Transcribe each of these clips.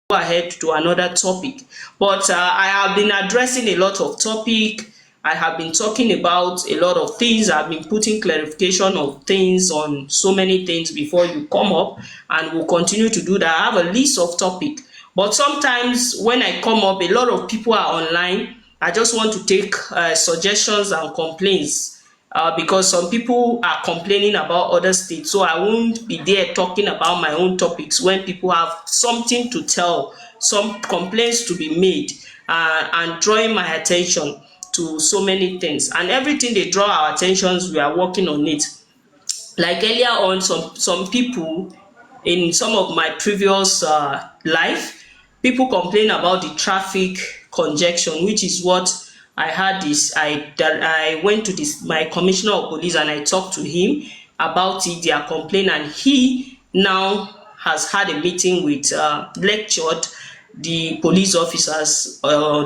go ahead to another topic. But I have been addressing a lot of topic. I have been talking about a lot of things. I've been putting clarification of things on so many things before you come up, and we'll continue to do that. I have a list of topic, but sometimes when I come up, a lot of people are online. I just want to take suggestions and complaints, because some people are complaining about other states, so I won't be there talking about my own topics when people have something to tell, some complaints to be made, and drawing my attention to so many things. And everything they draw our attentions, we are working on it. Like earlier on, some people in some of my previous life, people complain about the traffic congestion, which is what I had this. I went to this my commissioner of police and I talked to him about it, their complaint, and he now has had a meeting with lectured the police officers,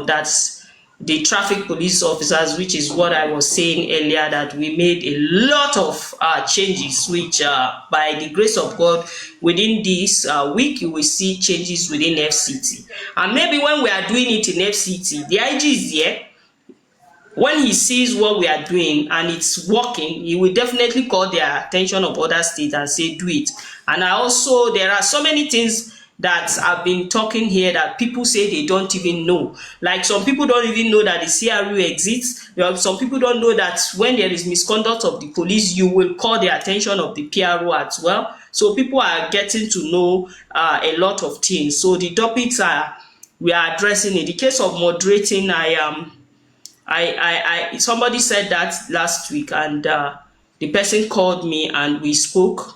that's the traffic police officers, which is what I was saying earlier, that we made a lot of changes, which by the grace of God, within this week, you will see changes within FCT. And maybe when we are doing it in FCT, the IG is there. When he sees what we are doing and it's working, he will definitely call the attention of other states and say, do it. And there are so many things that I've been talking here that people say they don't even know. Like some people don't even know that the CRU exists. Some people don't know that when there is misconduct of the police, you will call the attention of the PRO as well. So people are getting to know a lot of things. So the topics we are addressing. In the case of moderating, somebody said that last week, and the person called me and we spoke.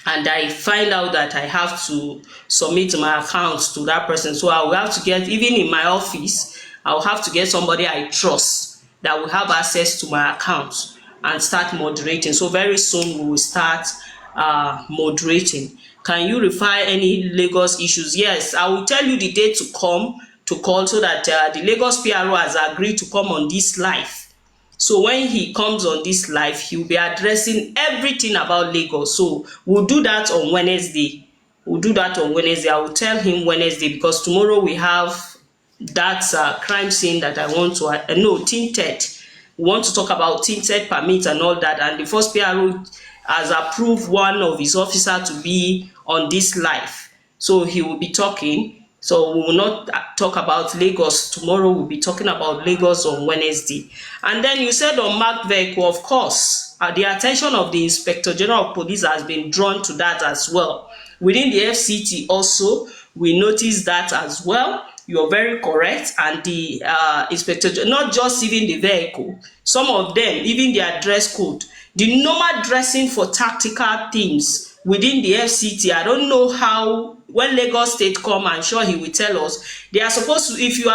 And I find out that I have to submit my account to that person. So I will have to get, even in my office, I will have to get somebody I trust that will have access to my account and start moderating. So very soon we will start moderating. Can you refer any Lagos issues? Yes, I will tell you the day to come to call, so that the Lagos PRO has agreed to come on this live. So when he comes on this live, he'll be addressing everything about Lagos. So we'll do that on Wednesday. I will tell him Wednesday, because tomorrow we have that crime scene that I want to tinted. We want to talk about tinted permits and all that. And the first PRO has approved one of his officers to be on this live. So he will be talking. So we will not talk about Lagos tomorrow. We'll be talking about Lagos on Wednesday. And then you said on marked vehicle, of course, the attention of the Inspector General of Police has been drawn to that as well. Within the FCT also, we noticed that as well. You're very correct. And the Inspector, not just even the vehicle, some of them, even their dress code, the normal dressing for tactical teams within the FCT. I don't know how, when Lagos State come, I'm sure he will tell us. They are supposed to, if you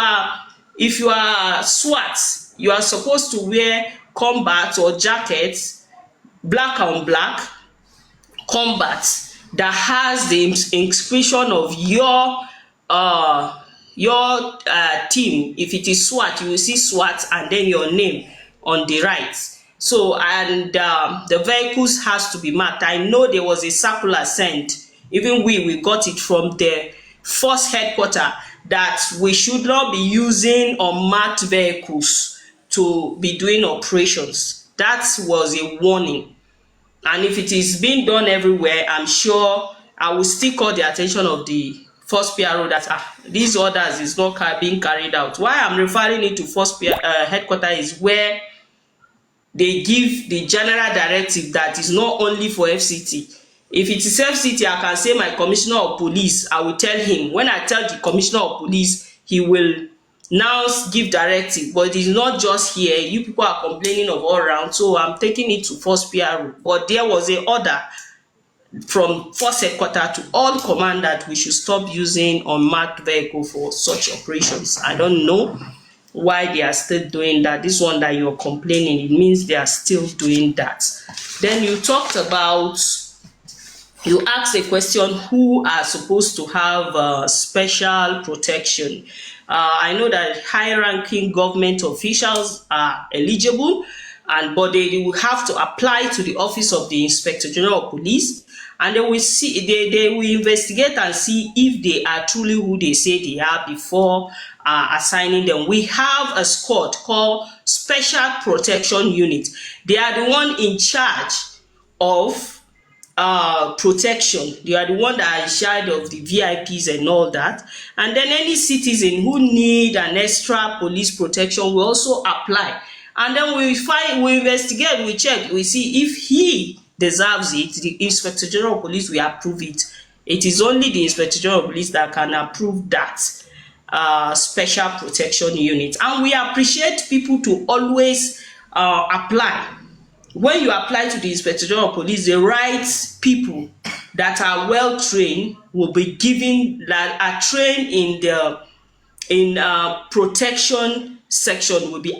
are SWAT, you are supposed to wear combat or jackets, black on black, combat, that has the inscription of your team. If it is SWAT, you will see SWAT and then your name on the right. So, and the vehicles has to be marked. I know there was a circular sent. Even we got it from the force headquarters, that we should not be using unmarked vehicles to be doing operations. That was a warning. And if it is being done everywhere, I'm sure I will still call the attention of the first PRO that these orders is not being carried out. Why I'm referring it to first headquarters is where they give the general directive that is not only for FCT. If it is FCT, I can say my commissioner of police, I will tell him. When I tell the commissioner of police, he will now give directive. But it is not just here. You people are complaining of all around. So I'm taking it to first PRO. But there was an order from force headquarters to all command that we should stop using unmarked vehicle for such operations. I don't know why they are still doing that. This one that you're complaining, it means they are still doing that. Then you talked about, you asked a question, who are supposed to have special protection. I know that high-ranking government officials are eligible, but they will have to apply to the office of the Inspector General of Police, and they will see, they will investigate and see if they are truly who they say they are before assigning them. We have a squad called Special Protection Unit. They are the one in charge of protection. They are the one that are in charge of the VIPs and all that. And then any citizen who need an extra police protection will also apply. And then we investigate, we check, we see if he deserves it. The Inspector General of Police will approve it. It is only the Inspector General of Police that can approve that special protection unit. And we appreciate people to always apply. When you apply to the Inspector General of Police, the right people that are well trained will be given, that are trained in the protection section, will be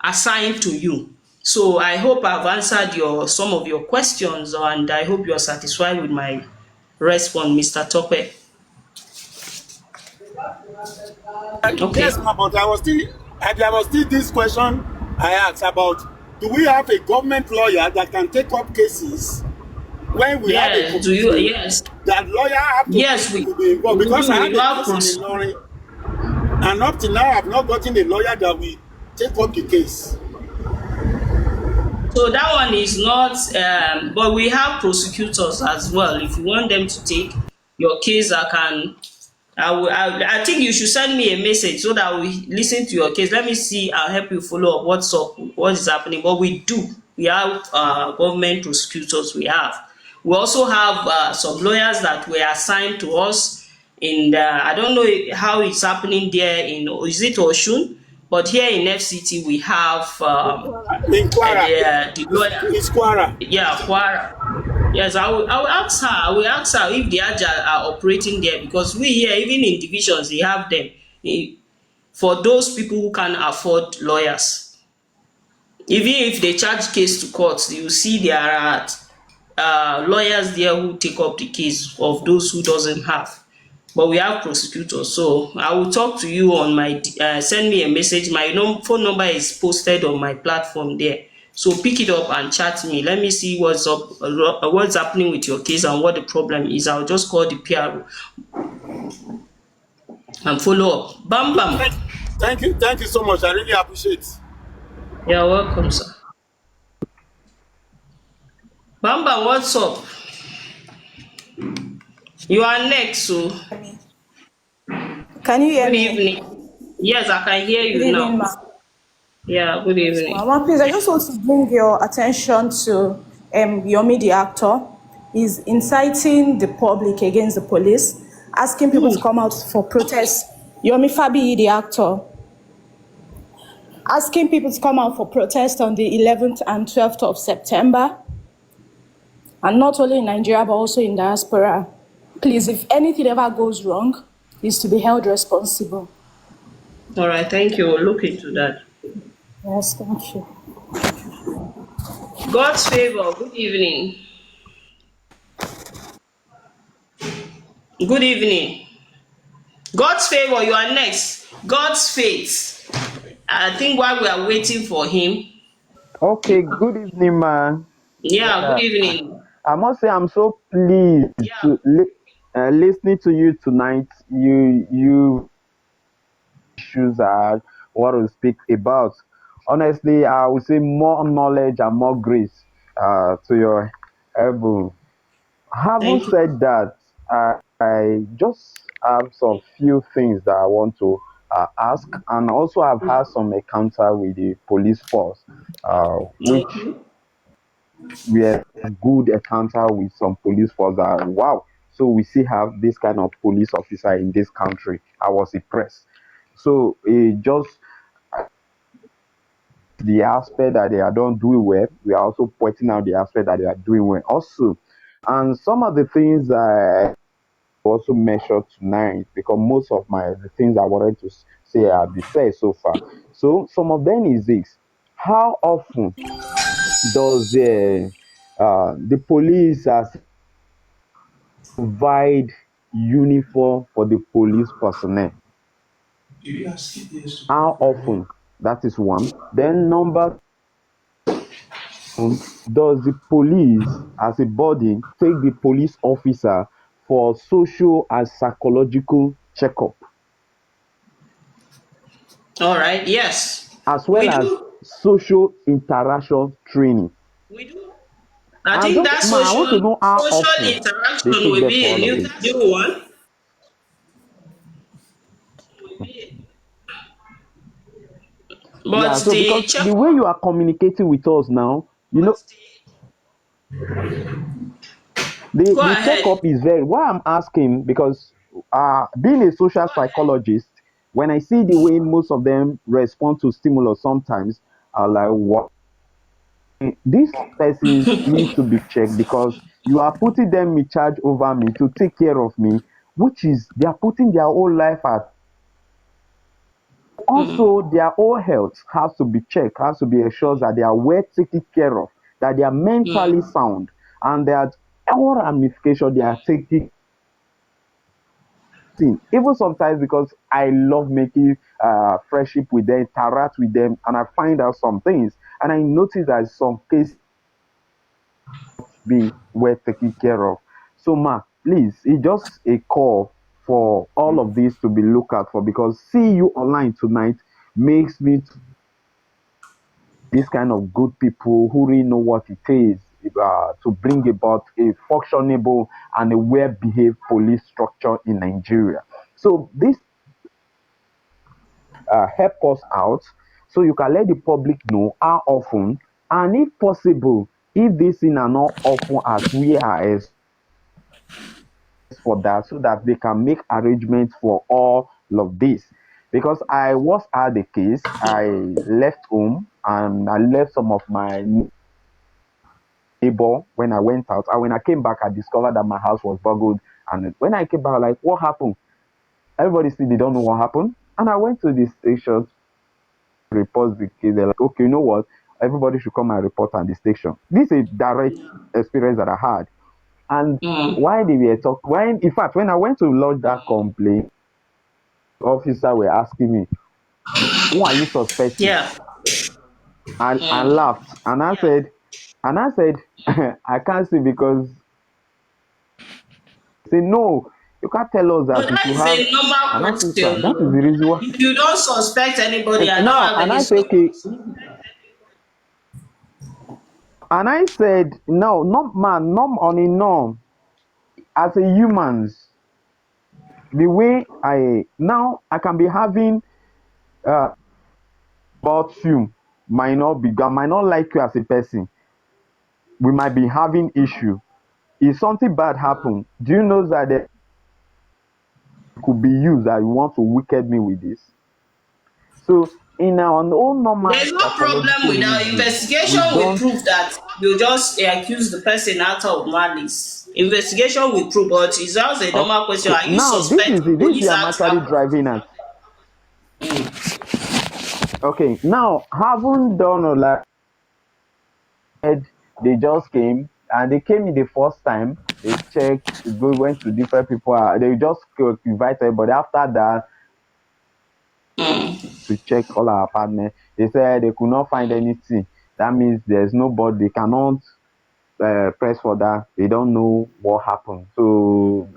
assigned to you. So I hope I've answered some of your questions, and I hope you're satisfied with my response, Mr. Tope. Okay. Yes, but there was still this question I asked about, do we have a government lawyer that can take up cases when we have a complaint? Yes. That lawyer have to be involved? Because I have a case in Ilorin, and up to now I've not gotten a lawyer that will take up the case. So that one is not, but we have prosecutors as well. If you want them to take your case, I think you should send me a message so that we listen to your case. Let me see. I'll help you follow up what's up, what is happening. But we have government prosecutors. We also have some lawyers that were assigned to us in I don't know how it's happening there is it Oshun? But here in FCT we have in Kwara. The lawyer. It's Kwara. Yeah, Kwara. Yes, I will ask her. I will ask her if the agile are operating there, because we here, even in divisions, they have them for those people who can afford lawyers. Even if they charge case to courts, you see there are lawyers there who take up the case of those who doesn't have. But we have prosecutors, so I will talk to you on my send me a message. My phone number is posted on my platform there. So pick it up and chat me. Let me see what's up, what's happening with your case and what the problem is. I'll just call the PRO and follow up. Bam bam. Thank you so much. I really appreciate it. You're welcome, sir. Bam bam, what's up? You are next, so. Can you hear me? Good evening. Yes, I can hear you now. Ma. Yeah, good evening. Mama, please, I just want to bring your attention to Yomi, the actor. He's inciting the public against the police, asking people to come out for protest. Yomi Fabi, the actor, asking people to come out for protest on the 11th and 12th of September. And not only in Nigeria, but also in diaspora. Please, if anything ever goes wrong, he's to be held responsible. All right, thank you. We'll look into that. Yes, thank you. God's favor, good evening. Good evening. God's favor, you are next. God's faith. I think while we are waiting for him. Okay, good evening, man. Yeah, good evening. I must say I'm so pleased to listening to you tonight. You issues are what we speak about. Honestly, I would say more knowledge and more grace to your elbow. Having said that, I just have some few things that I want to ask, and also I've had some encounter with the police force, which were good encounter with some police force that wow. So we still have this kind of police officer in this country. I was impressed. So just the aspect that they are not doing well, we are also pointing out the aspect that they are doing well also. And some of the things that I also measured tonight, because most of the things I wanted to say have been said so far. So some of them is this: how often does the police provide uniform for the police personnel? How often? That is one. Then number, does the police as a body take the police officer for social and psychological checkup All right. Yes, as we well as do. social interaction training? We do. I And think just that I want to know how social often they interaction take will them be for a all of new this. one. Yeah, But so the because the check way you are communicating with us now, go the ahead. checkup is very why I'm asking because being a social psychologist, when I see the way most of them respond to stimulus sometimes, I'm like, what? These persons need to be checked because you are putting them in charge over me to take care of me, which is they are putting their whole life at. Also, their whole health has to be checked, has to be assured that they are well taken care of, that they are mentally sound, and that all ramifications they are taking. Even sometimes because I love making friendship with them, interact with them, and I find out some things, and I notice that some cases being well taken care of. So, ma, please, it's just a call for all of this to be looked at for because see you online tonight makes me this kind of good people who really know what it is to bring about a functionable and a well-behaved police structure in Nigeria. So this help us out so you can let the public know how often and if possible if these things are not often as we are as for that so that they can make arrangements for all of this because I was at the case I left home and I left some of my neighbor when I went out and when I came back I discovered that my house was burgled and when I came back I'm like what happened everybody still they don't know what happened and I went to the station report the case. They're like, okay, you know what? Everybody should come and report at the station. This is a direct experience that I had. And why they were talking, when in fact, when I went to lodge that complaint, officer were asking me, who are you suspecting? Yeah. And I laughed. And I said, I can't say because say no, you can't tell us No, that we that should is have a normal an officer. That is the question. reason why. If you don't suspect anybody, I don't Now, have and any I say, okay, suspicion. and I said, no, not man, not on a norm. As a humans, the way I now I can be having uh about you might not be I might not like you as a person. We might be having issue. If something bad happen, do you know that there could be you that you want to wicked me with this? So in our own normal There's no problem psychological with that. reason, Investigation we will don't prove that you just accuse the person out of malice. Investigation will prove, but it's just a normal question. okay. Are you Now this is suspecting it. This is police I'm act actually happen? driving at. Okay, now haven't done or like they just came and they came in the first time they checked go went to different people they just invited but after that to check all our apartment they said they could not find anything that means there's nobody they cannot press for that they don't know what happened so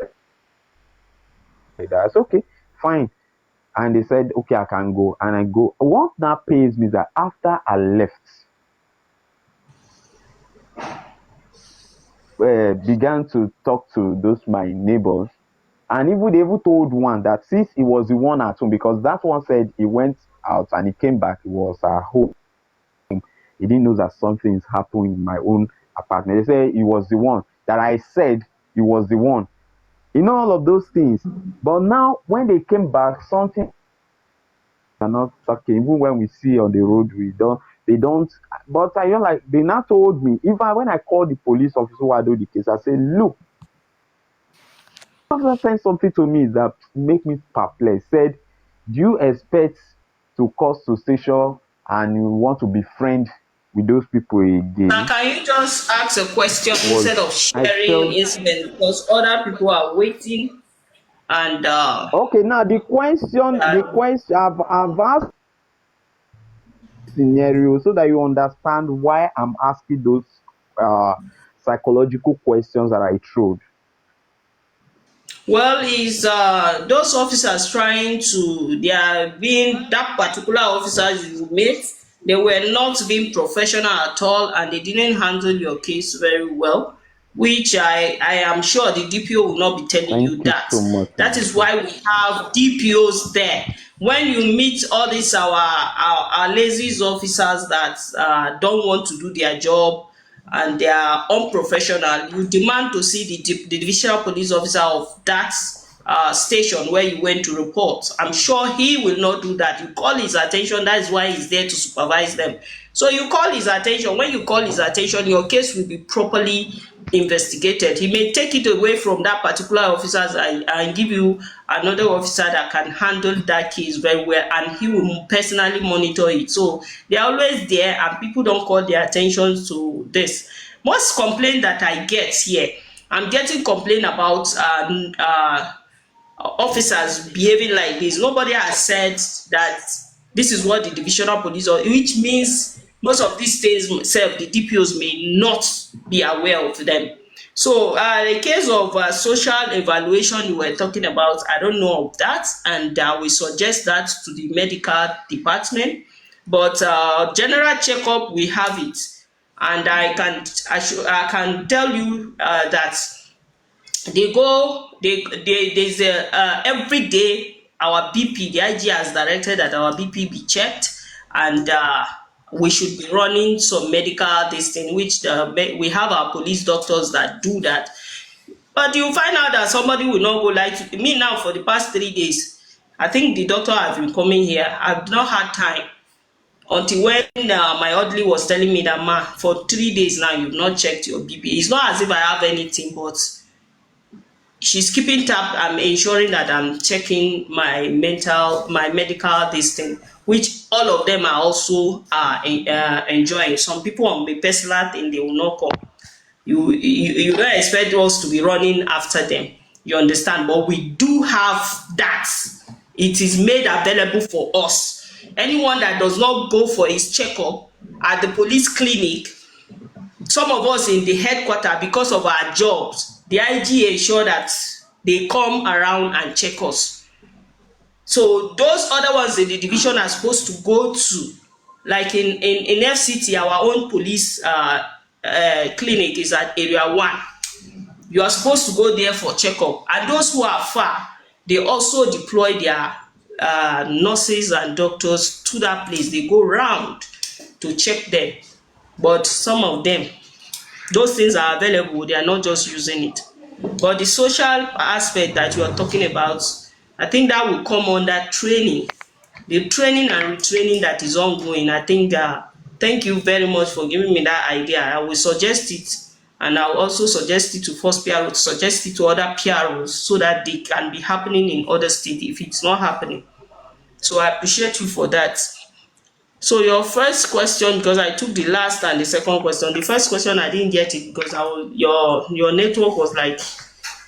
that's okay fine and they said okay I can go and I go what that pains me is that after I left began to talk to those my neighbors and even they even told one that since he was the one at home because that one said he went out and he came back he was at home he didn't know that something is happening in my own apartment they say he was the one that I said he was the one you know all of those things but now when they came back something are not talking even when we see on the road we don't they don't but I don't like they now told me even when I called the police officer who had the case I said look officer sent something to me that make me perplexed. Said, "Do you expect to cause to station and you want to be friend with those people Now, again?" can you just ask a question Was instead of I sharing felt incident because other people are waiting and okay. Now the question uh, I've asked scenario so that you understand why I'm asking those uh, psychological questions that I threw. Well, is those officers trying to, they are being, that particular officers you met, they were not being professional at all and they didn't handle your case very well, which I am sure the DPO will not be telling Thank you you that. so much, That man. is why we have DPOs there. When you meet all these our lazy officers that don't want to do their job, and they are unprofessional, you demand to see the divisional police officer of that station where you went to report. I'm sure he will not do that. You call his attention, that is why he's there to supervise them. So you call his attention. When you call his attention, your case will be properly investigated. He may take it away from that particular officer and give you another officer that can handle that case very well, and he will personally monitor it. So they are always there and people don't call their attention to this. Most complaint that I get here, I'm getting complaint about officers behaving like this. Nobody has said that this is what the divisional police, or which means most of these things self the DPOs may not be aware of them. So the case of social evaluation you were talking about, I don't know of that, and we suggest that to the medical department. But general checkup, we have it, and I can tell you that they go there's a every day our BP, the IG has directed that our BP be checked, and we should be running some medical this thing, which we have our police doctors that do that. But you find out that somebody will not go, like me now. For the past 3 days, I think the doctor has been coming here, I've not had time until when my orderly was telling me that, ma, for 3 days now you've not checked your BP. It's not as if I have anything, but she's keeping tab. I'm ensuring that I'm checking my medical this thing, which all of them are also enjoying. Some people on the personal thing, they will not come. You don't expect us to be running after them, you understand, but we do have that. It is made available for us. Anyone that does not go for his checkup at the police clinic, some of us in the headquarters, because of our jobs, the IG ensure that they come around and check us. So those other ones in the division are supposed to go to, like in FCT, our own police clinic is at area 1. You are supposed to go there for checkup, and those who are far, they also deploy their nurses and doctors to that place. They go round to check them. But some of them, those things are available, they are not just using it. But the social aspect that you are talking about, I think that will come under training, the training and retraining that is ongoing. I think thank you very much for giving me that idea. I will suggest it, and I will also suggest it to first PRO, suggest it to other PROs, so that they can be happening in other states if it's not happening. So I appreciate you for that. So your first question, because I took the last and the second question. The first question I didn't get it because your network was like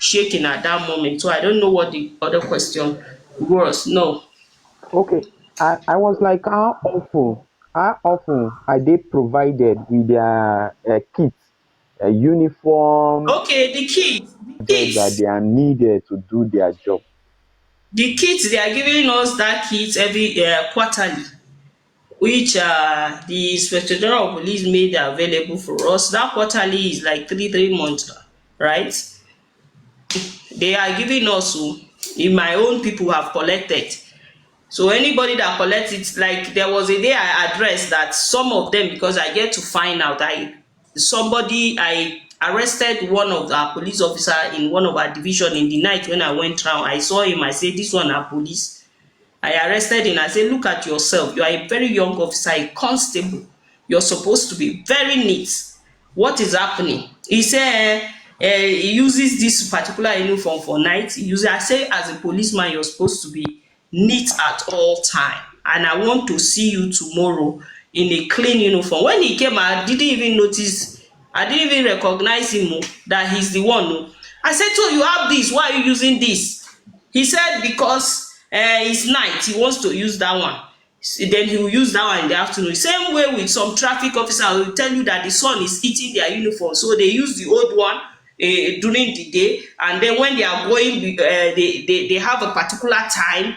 shaking at that moment. So I don't know what the other question was. No. Okay, I was like, how often are they provided with their kits, uniform, Okay, the kids, that they are needed to do their job? they are giving us that kit every quarterly, which the Inspector General of Police made available for us. That quarterly is like three months, right? They are giving us, in my own people have collected. So anybody that collects it, like there was a day I addressed that some of them, because I get to find out, I arrested one of our police officer in one of our division in the night. When I went round, I saw him, I said, this one are police. I arrested him. I said, look at yourself. You are a very young officer, a constable. You're supposed to be very neat. What is happening? He said he uses this particular uniform for night. I say, as a policeman, you're supposed to be neat at all time. And I want to see you tomorrow in a clean uniform. When he came, I didn't even notice. I didn't even recognize him, that he's the one. I said, so you have this. Why are you using this? He said, because it's night, he wants to use that one. Then he will use that one in the afternoon. Same way with some traffic officer will tell you that the sun is eating their uniform, so they use the old one during the day, and then when they are going, they have a particular time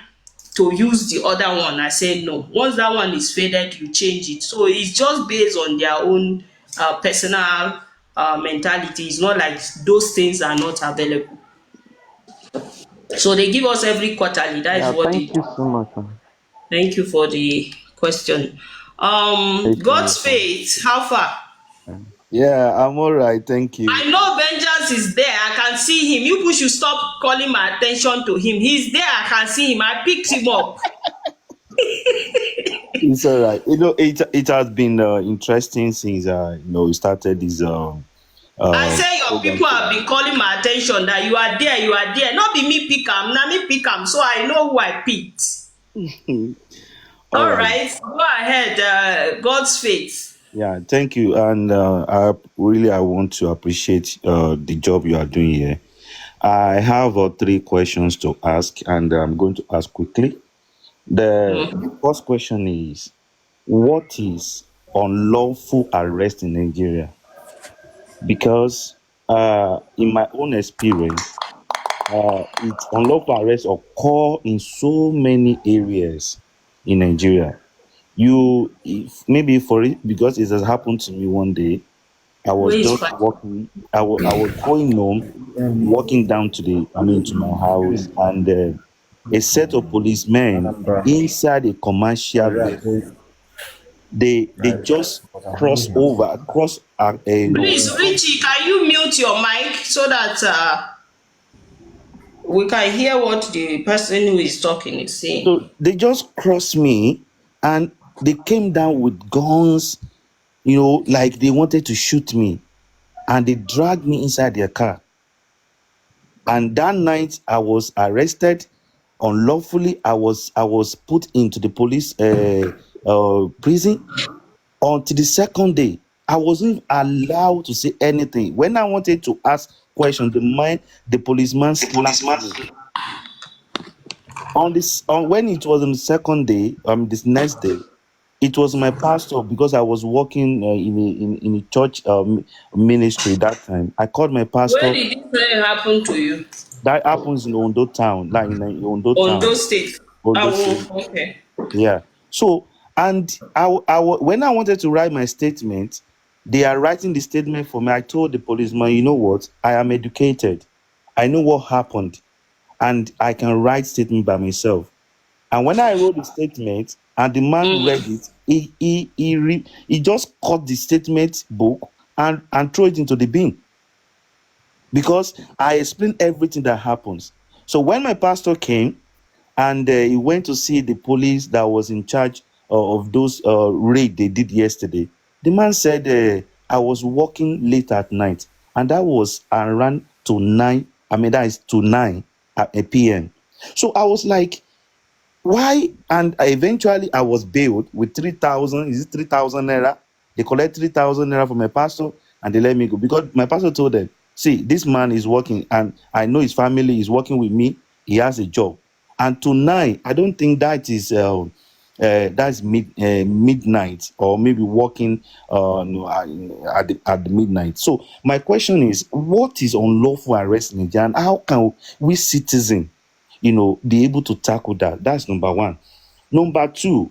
to use the other one. I say no. Once that one is faded, you change it. So it's just based on their own personal mentality. It's not like those things are not available. So they give us every quarterly. That is Yeah, what they thank you do. so much. Thank you for the question. Taking your God's time. faith, how far? Yeah, I'm all right. Thank you. I know vengeance is there. I can see him. You people should stop calling my attention to him. He's there. I can see him. I picked him up. It's all right. It has been interesting since we started this I say your program people have today. been calling my attention that you are there, you are there. Not be me pick am, na me pick am, so I know who I picked. All All right. right, go ahead. God's faith. Yeah, thank you. And I want to appreciate the job you are doing here. I have three questions to ask, and I'm going to ask quickly. The first question is, what is unlawful arrest in Nigeria? Because in my own experience, it's unlawful arrest occur in so many areas in Nigeria. If maybe for it, because it has happened to me one day, I was Where is just fine? walking. I was going home, walking down to my house, and a set of policemen inside a commercial vehicle. They just cross Please, Richie, can you mute your mic so that we can hear what the person who is talking is saying? So they just crossed me, and they came down with guns, like they wanted to shoot me, and they dragged me inside their car. And that night I was arrested unlawfully. I was put into the police prison until the second day. I wasn't allowed to say anything. When I wanted to ask questions, the policeman slapped me. On when it was on the second day, this next day, it was my pastor, because I was working in a church ministry that time. I called my Where pastor. did this thing happen to you? That happens in Ondo town, like in Ondo On town, those states? Ondo State. Oh, okay. Yeah. So, and when I wanted to write my statement, they are writing the statement for me. I told the policeman, you know what? I am educated. I know what happened, and I can write statement by myself. And when I wrote the statement, and the man read it, he just cut the statement book and throw it into the bin, because I explained everything that happens. So when my pastor came, and he went to see the police that was in charge of those raid they did yesterday, the man said, I was working late at night, and that was around to 9. I mean, that is to 9 at p.m. So I was like, why? And eventually I was bailed with 3,000. Is it 3,000 naira? They collect 3,000 naira from my pastor, and they let me go, because my pastor told them, see, this man is working, and I know his family is working with me. He has a job. And tonight, I don't think that is that's midnight, or maybe working no, at the midnight. So my question is, what is unlawful arrest in Nigeria, and how can we citizen, be able to tackle that? That's number one. Number two,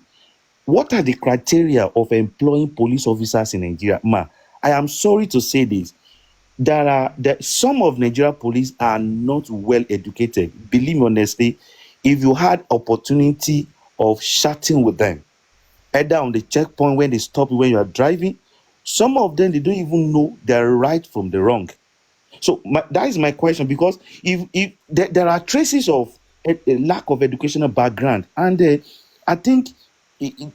what are the criteria of employing police officers in Nigeria? I am sorry to say this. Some of Nigeria police are not well educated. Believe me honestly, if you had opportunity of chatting with them, either on the checkpoint when they stop you when you are driving, some of them, they don't even know their right from the wrong. So that is my question, because if there are traces of a lack of educational background, and I think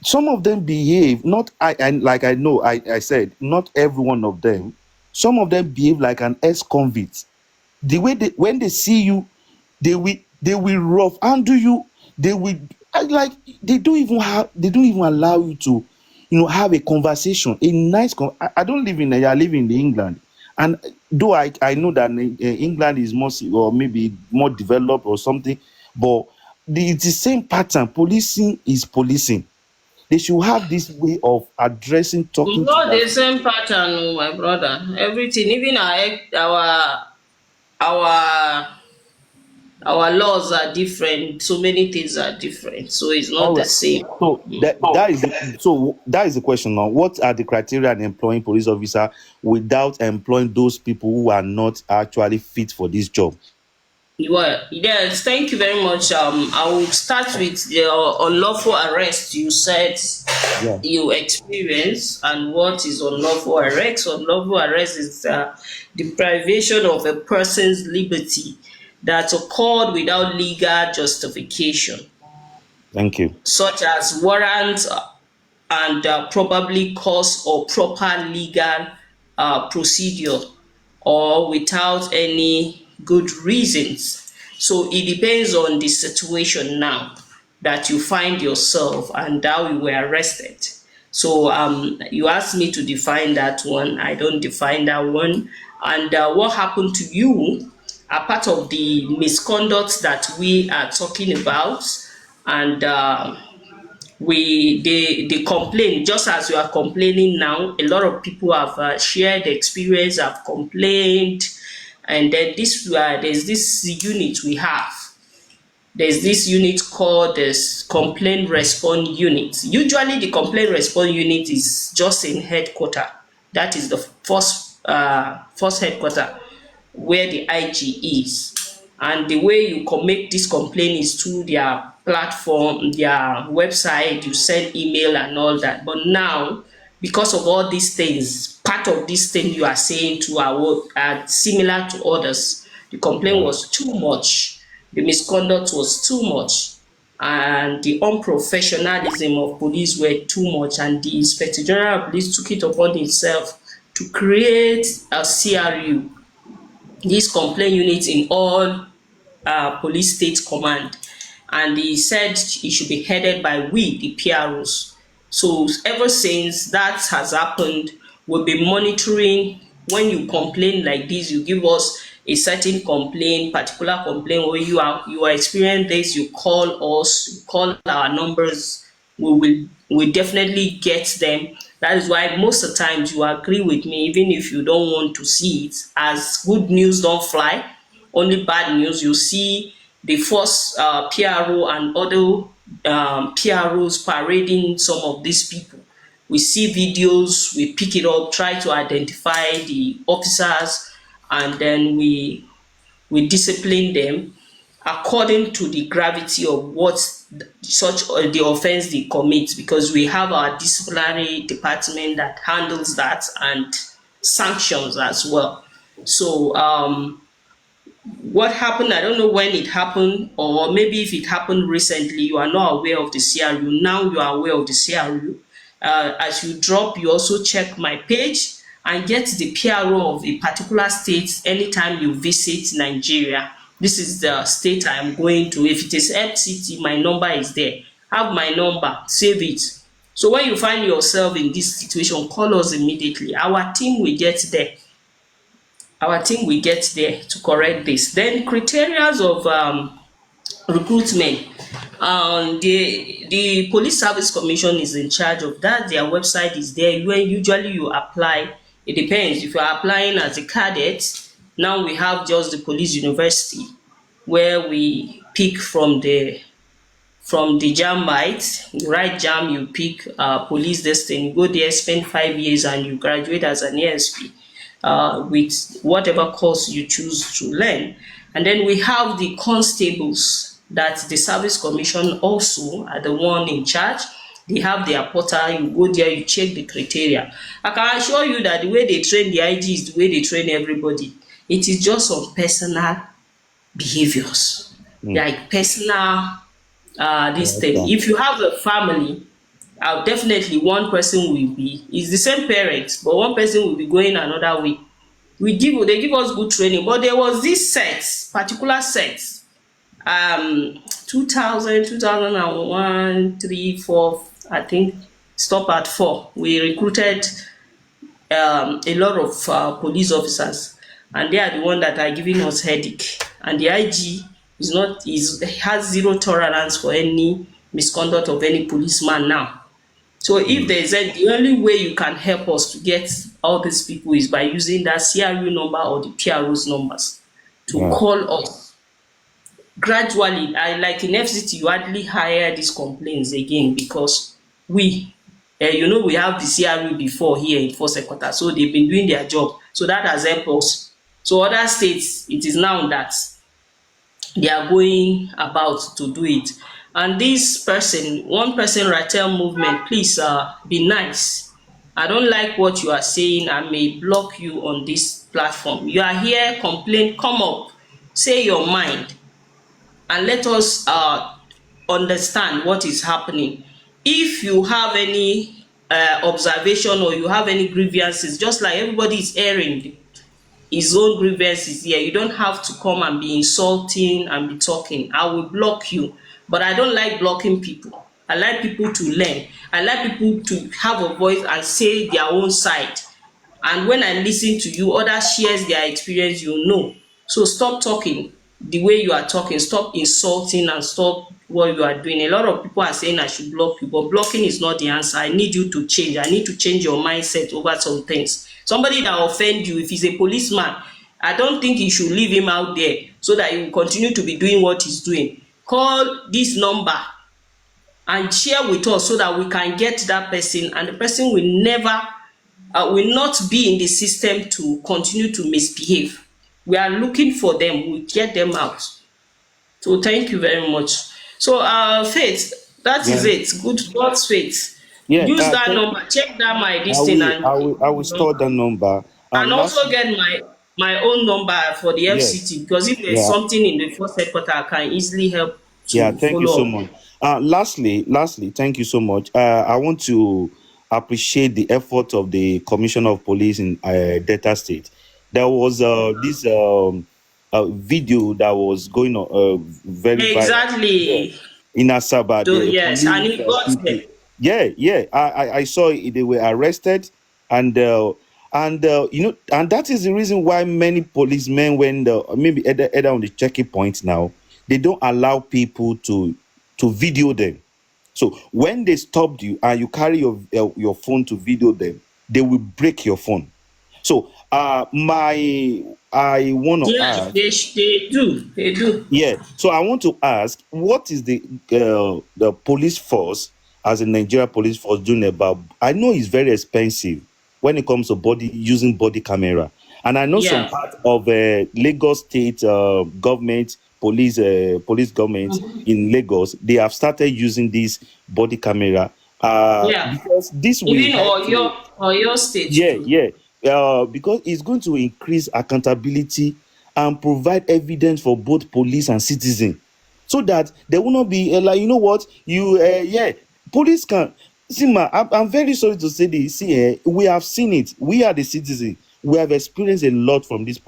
some of them behave not, like I know I said not every one of them. Some of them behave like an ex-convict. The way when they see you, they will rough handle you. They will, like, they don't even allow you to have a conversation, a nice I don't live in Nigeria, I live in England. And though I know that England is more, or maybe more developed or something, but it's the same pattern. Policing is policing. They should have this way of addressing, talking to Not their. the same pattern, oh, my brother. Everything, even our our laws are different. So many things are different. So it's All not the right. same. So that is the question now. What are the criteria in employing police officer without employing those people who are not actually fit for this job? Well, yes, thank you very much. I will start with the unlawful arrest. You said Yeah. you experience, and what is unlawful arrest? Unlawful arrest is deprivation of a person's liberty that occurred without legal justification, Thank you. such as warrant and probably cause or proper legal procedure, or without any good reasons. So it depends on the situation now that you find yourself and how you were arrested. So you asked me to define that one. I don't define that one. And what happened to you are part of the misconduct that we are talking about. And they complain just as you are complaining now. A lot of people have shared experience, have complained. And then there's this unit we have. There's this unit called this complaint response unit. Usually the complaint response unit is just in headquarter. That is the first headquarter where the IG is. And the way you make this complaint is through their platform, their website. You send email and all that. But now, because of all these things, part of this thing you are saying to are similar to others. The complaint was too much, the misconduct was too much, and the unprofessionalism of police were too much, and the Inspector General of Police took it upon himself to create a CRU, this complaint unit, in all police state command. And he said it should be headed by we, the PROs. So ever since that has happened, we'll be monitoring. When you complain like this, you give us a certain complaint, particular complaint, where you are experiencing this, you call us, you call our numbers, we definitely get them. That is why most of the times you agree with me, even if you don't want to see it, as good news don't fly, only bad news. You see the first PRO and other PROs parading some of these people. We see videos, we pick it up, try to identify the officers, and then we discipline them according to the gravity of what such the offense they commit, because we have our disciplinary department that handles that and sanctions as well. So what happened, I don't know when it happened, or maybe if it happened recently, you are not aware of the CRU. Now you are aware of the CRU. As you drop, you also check my page and get the PRO of a particular state anytime you visit Nigeria. This is the state I am going to. If it is FCT, my number is there. Have my number, save it. So when you find yourself in this situation, call us immediately. Our team will get there. Our team will get there to correct this. Then criteria of recruitment. The Police Service Commission is in charge of that. Their website is there. When usually you apply, it depends. If you are applying as a cadet, now we have just the police university where we pick from the jam bite. You write jam, you pick police destiny, you go there, spend 5 years, and you graduate as an ASP with whatever course you choose to learn. And then we have the constables that the Service Commission also are the one in charge. They have their portal. You go there, you check the criteria. I can assure you that the way they train the IG is the way they train everybody. It is just on personal behaviors, like personal this thing. If you have a family, definitely one person will be, it's the same parents, but one person will be going another way. They give us good training, but there was this particular set, 2000, 2001, 3, 4, I think, stop at 4. We recruited a lot of police officers, and they are the ones that are giving us headache. And the IG has zero tolerance for any misconduct of any policeman now. So if there's the only way you can help us to get all these people is by using that CRU number or the PRO's numbers to Yeah. call us gradually. I like in FCT, you hardly hire these complaints again because we have the CRU before here in First Quarter, so they've been doing their job. So that has helped us. So other states, it is now that they are going about to do it. And this person, one person Ratel movement, please be nice. I don't like what you are saying. I may block you on this platform. You are here, complain, come up, say your mind, and let us understand what is happening. If you have any observation or you have any grievances, just like everybody is airing his own grievances here, you don't have to come and be insulting and be talking. I will block you, but I don't like blocking people. I like people to learn. I like people to have a voice and say their own side. And when I listen to you, others shares their experience, you know. So stop talking the way you are talking. Stop insulting and stop what you are doing. A lot of people are saying I should block you, but blocking is not the answer. I need you to change. I need to change your mindset over some things. Somebody that offend you, if he's a policeman, I don't think you should leave him out there so that he will continue to be doing what he's doing. Call this number and share with us so that we can get that person, and the person will not be in the system to continue to misbehave. We are looking for them. We'll get them out. So thank you very much. So Faith, that is Yeah. it. Good God's faith. Yeah. Use that Thank number. Check that my I this thing will. I will store the number. and Last. also get my own number for the Yes. FCT, because if there's Yeah. something in the first headquarter, I can easily help Yeah, to thank you so follow up. much. Lastly, thank you so much. I want to appreciate the effort of the Commissioner of Police in Delta State. There was this video that was going on very viral. Yeah, Exactly. in Asaba, So the yes, and police it got people. there. Yeah, yeah. I saw it, they were arrested, and and that is the reason why many policemen, when maybe either on the checking point now, they don't allow people to video them. So when they stopped you and you carry your phone to video them, they will break your phone. So my I want to Yes, ask. they do. They do. Yeah. So I want to ask, what is the police force, as a Nigeria police force, doing about? I know it's very expensive when it comes to using body camera, and I know some Yeah. part of Lagos State government police government in Lagos, they have started using this body camera Yeah. because this will Even help to. Oyo State Yeah, too. yeah. Because it's going to increase accountability and provide evidence for both police and citizen, so that there will not be like, you know what, yeah, police can see. I'm very sorry to say this. See, we have seen it. We are the citizen. We have experienced a lot from these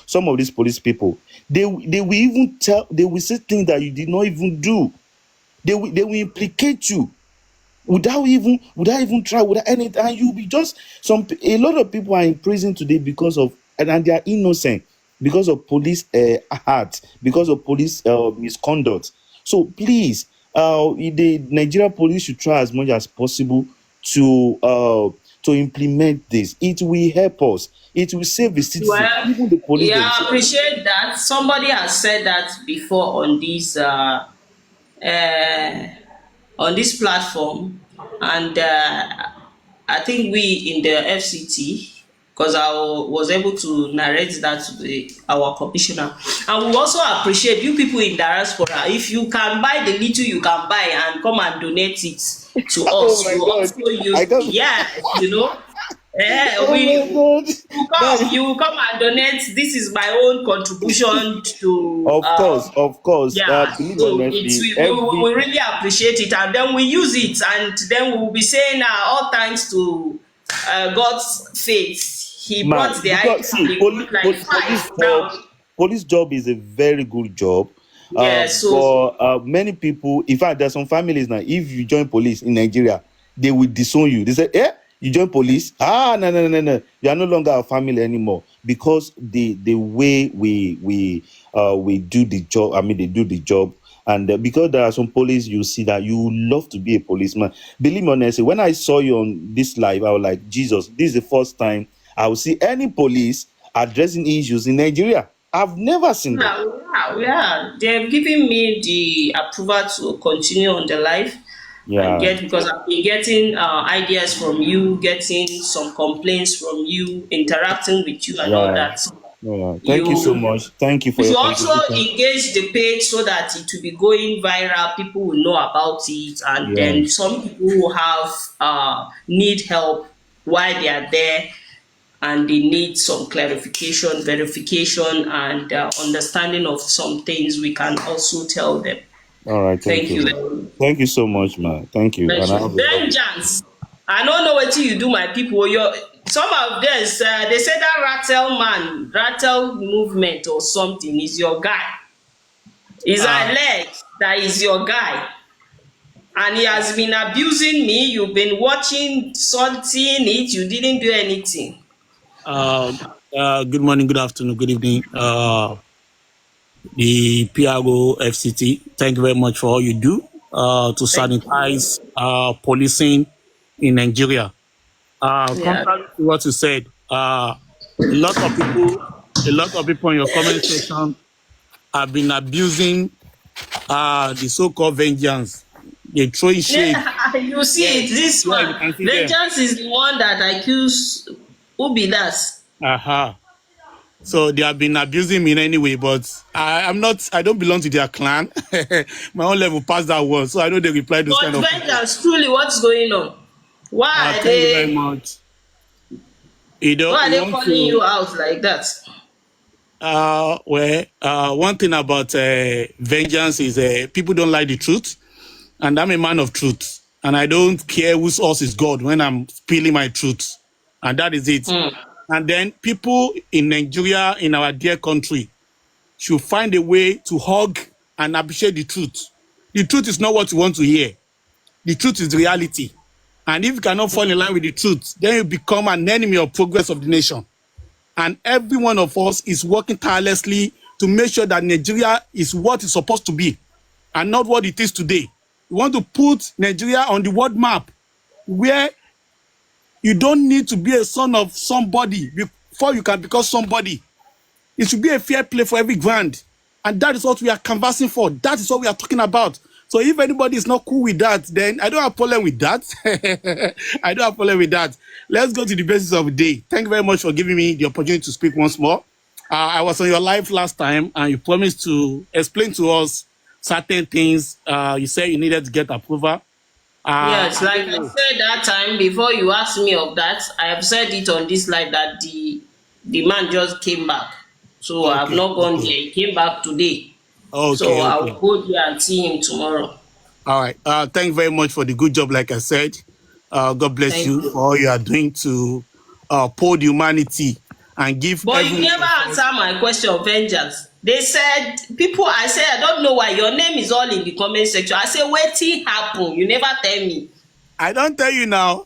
some of these police people. They will even they will say things that you did not even do. They will implicate you without even try, without anything, and you'll be just a lot of people are in prison today because of, and they are innocent because of police act, because of police misconduct. So please, the Nigeria police should try as much as possible to implement this. It will help us. It will save the citizen, Well, even the police yeah, I themselves. appreciate that. Somebody has said that before uh, on this platform, and I think we in the FCT, because I was able to narrate that to our commissioner, and we also appreciate you people in diaspora. If you can buy the little you can buy and come and donate it to Oh us, my you God, also use I don't. yes, Oh my we God, that you will come and donate. This is my own contribution to of course, yeah, believe so it's honestly, we really appreciate it, and then we use it, and then we'll be saying all thanks to God's faith. He man, brought the item because see, and he brought like five now. police job is a very good job. Yeah, so But many people, in fact, there's some families now, if you join police in Nigeria, they will disown you. They say, you join police, no, no, no, no, no, you are no longer a family anymore, because the way we do the job, I mean, they do the job, And because there are some police, you see that you love to be a policeman. Believe me honestly, when I saw you on this live, I was like, Jesus, this is the first time I will see any police addressing issues in Nigeria. I've never seen them. Yeah. They've given me the approval to continue on the live and Yeah, get, because I've been getting ideas from you, getting some complaints from you, interacting with you and all yeah, that. yeah. Thank you so You much. Thank you for if your you also contribution. engage the page so that it will be going viral, people will know about it, and then Yes. some people who have need help while they are there and they need some clarification, verification, and understanding of some things, we can also tell them. All right. Thank Thank you. you very much. Thank you so much, man. Thank you. And I have a lovely. Vengeance. I don't know what you do, my people. Some of this, they say that rattle movement or something is your guy. Is Uh, alleged that is your guy. And he has been abusing me. You've been watching, something it, you didn't do anything. uh, Good morning, good afternoon, good evening. The PRO FCT, thank you very much for all you do to Thank you. sanitize policing in Nigeria. Yeah. Contrary to what you said, a lot of people, a lot of people in your comment section have been abusing the so-called vengeance. They throwing shade. Yeah, you see Yes, it, this yeah, you one. can see them. Vengeance is the one that accused who be that? Uh-huh. So they have been abusing me in any way, but I'm not, I don't belong to their clan. My own level past that one. So I know they reply those But kind of people. vengeance, truly, what's going on? Why are Thank you very they much. You know, why are you they want calling to, you out like that? one thing about vengeance is people don't like the truth. And I'm a man of truth. And I don't care whose horse is God when I'm spilling my truth. And that is it. Hmm. And then people in Nigeria, in our dear country, should find a way to hug and appreciate the truth. The truth is not what you want to hear. The truth is the reality. And if you cannot fall in line with the truth, then you become an enemy of progress of the nation. And every one of us is working tirelessly to make sure that Nigeria is what it's supposed to be and not what it is today. We want to put Nigeria on the world map where you don't need to be a son of somebody before you can become somebody. It should be a fair play for every grand. And that is what we are canvassing for. That is what we are talking about. So if anybody is not cool with that, then I don't have a problem with that. I don't have a problem with that. Let's go to the basis of the day. Thank you very much for giving me the opportunity to speak once more. I was on your live last time and you promised to explain to us certain things. You said you needed to get approval. Yes, I like don't I know. said that time before you asked me of that, I have said it on this live that the man just came back. So I've Okay, not gone there. okay, He came back today. So okay, I okay. will go there and see him tomorrow. All right. Thank you very much for the good job, like I said. God bless Thank you you. for all you are doing to uphold humanity and give But you everyone never of us. answer my question of vengeance. They said people, I said I don't know why your name is all in the comment section. I say wetin happen? You never tell me. I don't tell you now.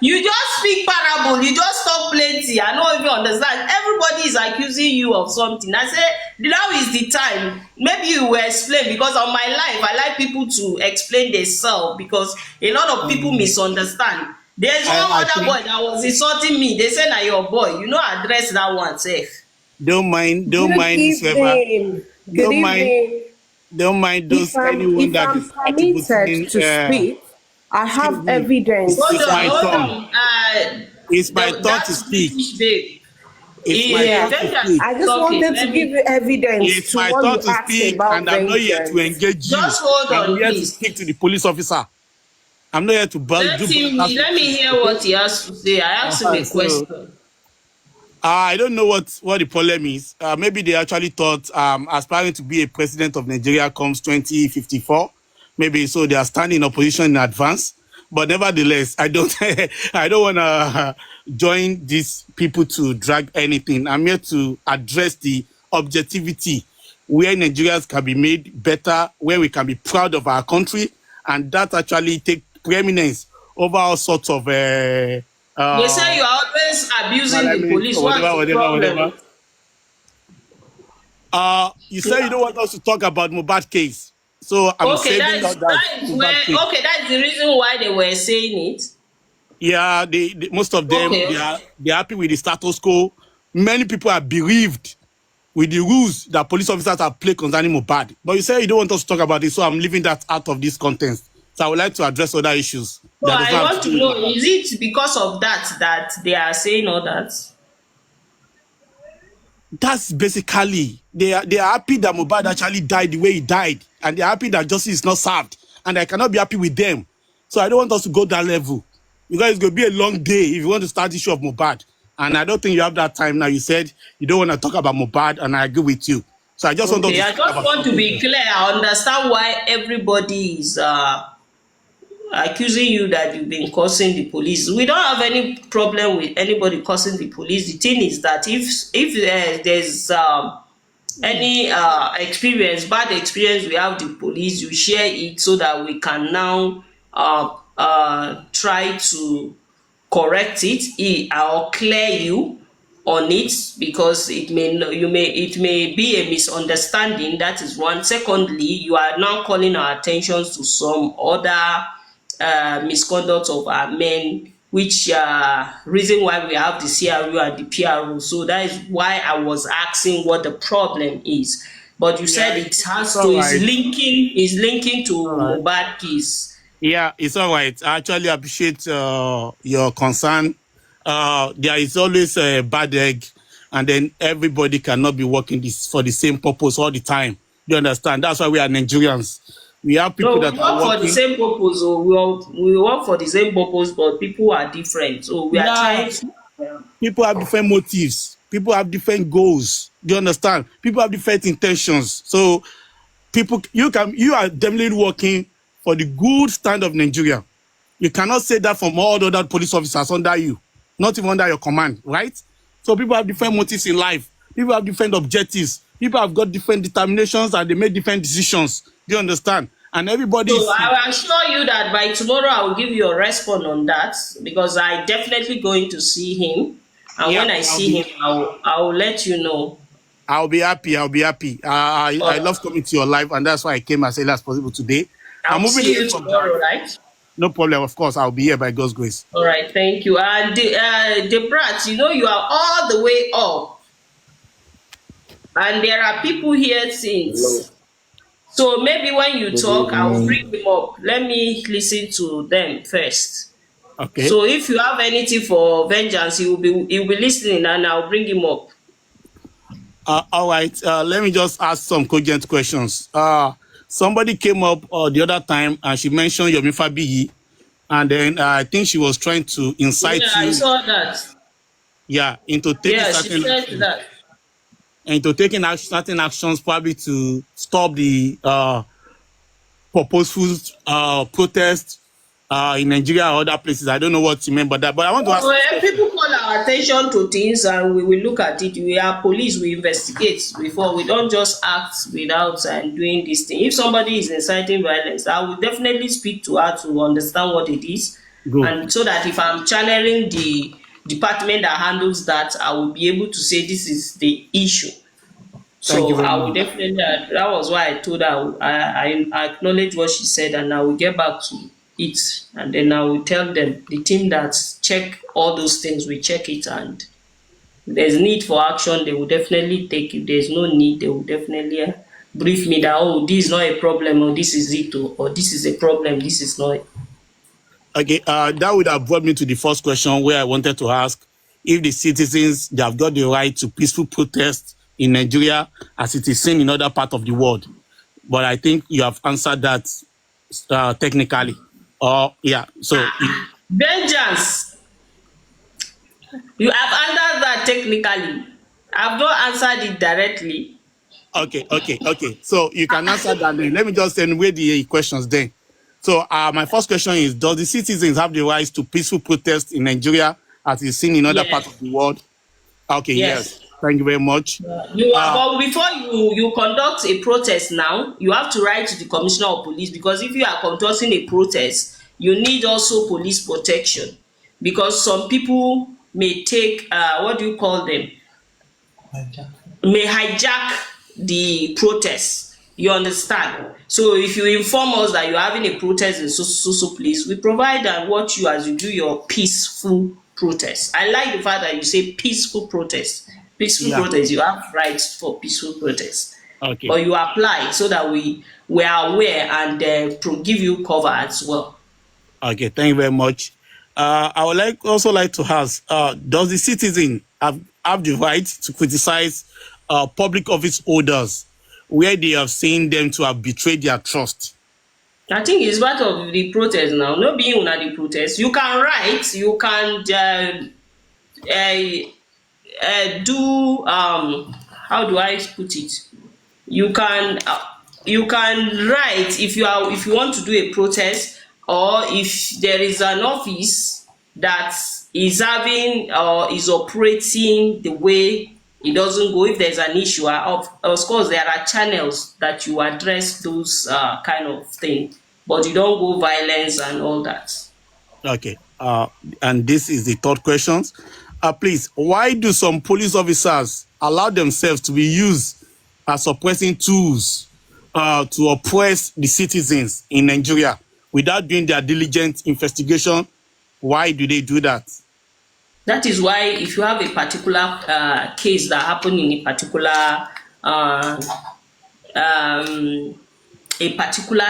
You just speak parable, you just talk plenty. I don't even understand. Everybody is accusing you of something. I say now is the time. Maybe you will explain, because on my life I like people to explain themselves, because a lot of people misunderstand. There's one I other think boy that was insulting me. They say na your boy. You know, address that one sef. don't Good mind whoever, evening. Good don't mind, evening. don't mind If those I'm anyone if that I'm is permitted attributing. to speak, I Excuse have me. evidence Hold to It's on, my back it hold up. turn. on. It's my turn to That's speak. British babe. It's my turn Yeah. to Vengeance speak. is I just talking. wanted to Let give me you evidence It's to my what turn you to asked speak, about and I'm not here to vengeance. engage you. just hold I'm on, here to please. speak to the police officer. I'm not here to do broadcast Let with me you. hear Okay? what he has to say. I asked him a So question. I don't know what the problem is. Maybe they actually thought aspiring to be a president of Nigeria comes 2054. Maybe so they are standing in opposition in advance. But nevertheless, I don't I don't want to join these people to drag anything. I'm here to address the objectivity where Nigerians can be made better, where we can be proud of our country, and that actually take preeminence over all sorts of They say uh, you are always abusing the parliament police. or What's whatever, the whatever, problem? whatever. You say you don't want us to talk about Mohbad case, so I'm Okay, saving that's all that that is Mohbad where case. okay, that's the reason why they were saying it. Yeah, most of them Okay. they're happy with the status quo. Many people are bereaved with the rules that police officers have played concerning Mohbad. But you say you don't want us to talk about it, so I'm leaving that out of this content. So I would like to address other issues So that does I not have want to to do with know, Mohbad. is it because of that they are saying all that? That's basically they are happy that Mohbad actually died the way he died, and they're happy that justice is not served, and I cannot be happy with them. So I don't want us to go that level because it's going to be a long day if you want to start the issue of Mohbad, and I don't think you have that time now. You said you don't want to talk about Mohbad, and I agree with you. So I just want us Okay, to I speak just about want to something be else. clear. I understand why everybody is accusing you that you've been causing the police. We don't have any problem with anybody causing the police. The thing is that if there's any bad experience we have the police, you share it so that we can now try to correct or clear you on it, because it may be a misunderstanding. That is one. Secondly, you are now calling our attention to some other misconduct of our men, which reason why we have the CRU and the PRO. So that is why I was asking what the problem is. But you Yeah, said it it's has to all right. is linking to All right. Mohbad case. Yeah, it's all right. I actually appreciate your concern. There is always a bad egg, and then everybody cannot be working this for the same purpose all the time. You understand? That's why we are Nigerians. We have people No, we that are work for the working. same purpose. Oh, we work for the same purpose, but people are different. So we are Yeah, trying to. people have different motives. People have different goals. Do you understand? People have different intentions. So you are definitely working for the good stand of Nigeria. You cannot say that from all the other police officers under you, not even under your command, right? So people have different motives in life. People have different objectives. People have got different determinations and they make different decisions. Do you understand? And everybody So is. I will assure you that by tomorrow I will give you a response on that, because I definitely going to see him, and Yeah, when I see him, I will let you know. I'll be happy. I'll be happy. I Uh, love coming to your life, and that's why I came as early as possible today. I I'm will moving see away you from that. tomorrow, right? No problem. Of course, I'll be here by God's grace. All right, thank you. And the brat, you are all the way up, and there are people here Hello. since. So maybe when you Good talk, I will bring evening. them up. Let me listen to them first. Okay. So if you have anything for vengeance, he will be listening, and I'll bring him up. All right. Let me just ask some cogent questions. Somebody came up the other time and she mentioned Yomi Fabiyi, and then I think she was trying to Yeah, incite I you, saw that. yeah, into taking Yeah, she certain said actions, that. certain actions, probably to stop the purposeful protest in Nigeria or other places. I don't know what you meant by that, but I want to ask this When question. people call our attention to things and we will look at it, we are police, we investigate before. We don't just act without doing this thing. If somebody is inciting violence, I will definitely speak to her to understand what it is, Good. and so that if I'm channeling the department that handles that, I will be able to say this is the issue. Thank you So very I will much. definitely, that was why I told her I acknowledge what she said, and I will get back to it, and then I will tell them, the team that check all those things, we check it, and if there's need for action, they will definitely take. If there's no need, they will definitely brief me that, oh, this is not a problem, or this is it, or this is a problem, this is not. Okay, that would have brought me to the first question where I wanted to ask if the citizens, they have got the right to peaceful protest in Nigeria as it is seen in other parts of the world. But I think you have answered that technically. Yeah, so Vengeance, you have answered that technically. I've not answered it directly. okay. So you can answer that then. Let me just enumerate the questions then. So my first question is, does the citizens have the right to peaceful protest in Nigeria as is seen in other parts of Yes, the world? Okay, yes. yes. Thank you very much. Uh, But before you conduct a protest now, you have to write to the commissioner of police, because if you are conducting a protest, you need also police protection, because some people may take what do you call them? May hijack the protest. You understand? So if you inform us that you're having a protest in so place, we provide and watch you as you do your peaceful protest. I like the fact that you say peaceful protest. Peaceful Yeah. protest, you have rights for peaceful protest. Okay. But you apply so that we are aware and give you cover as well. Okay. Thank you very much. I would also like to ask: does the citizen have the right to criticize public office holders where they have seen them to have betrayed their trust? I think it's part of the protest now. No being una the protest. You can write, you can do how do I put it? You can write if you want to do a protest, or if there is an office that is having or is operating the way it doesn't go. If there's an issue, of course there are channels that you address those kind of thing, but you don't go violence and all that. Okay. And this is the third question. Please, why do some police officers allow themselves to be used as suppressing tools to oppress the citizens in Nigeria without doing their diligent investigation? Why do they do that? That is why if you have a particular case that happened in a particular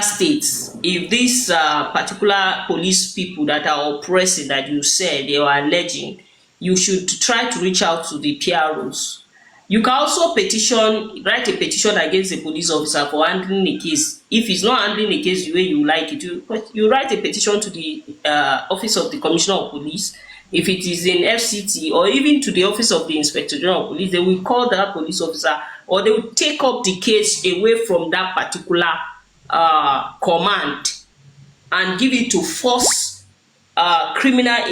state, if these particular police people that are oppressing that you said they are alleging, you should try to reach out to the PROs. You can also write a petition against a police officer for handling a case. If he's not handling a case the way you like it, you write a petition to the office of the Commissioner of Police. If it is in FCT, or even to the office of the Inspector General of Police, they will call that police officer, or they will take up the case away from that particular command and give it to force criminal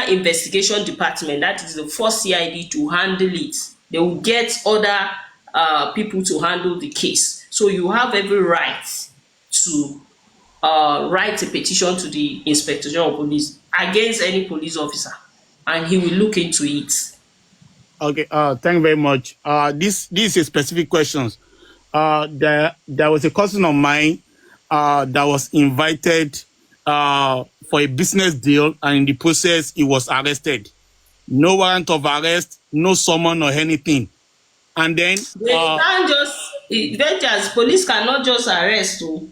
investigation department, that is the first CID, to handle it. They will get other people to handle the case. So you have every right to write a petition to the Inspector General of Police against any police officer, and he will look into it. Okay, thank you very much. This is a specific question. There was a cousin of mine that was invited for a business deal, and in the process he was arrested. No warrant of arrest, no summon or anything. And then They can't just police cannot just arrest you.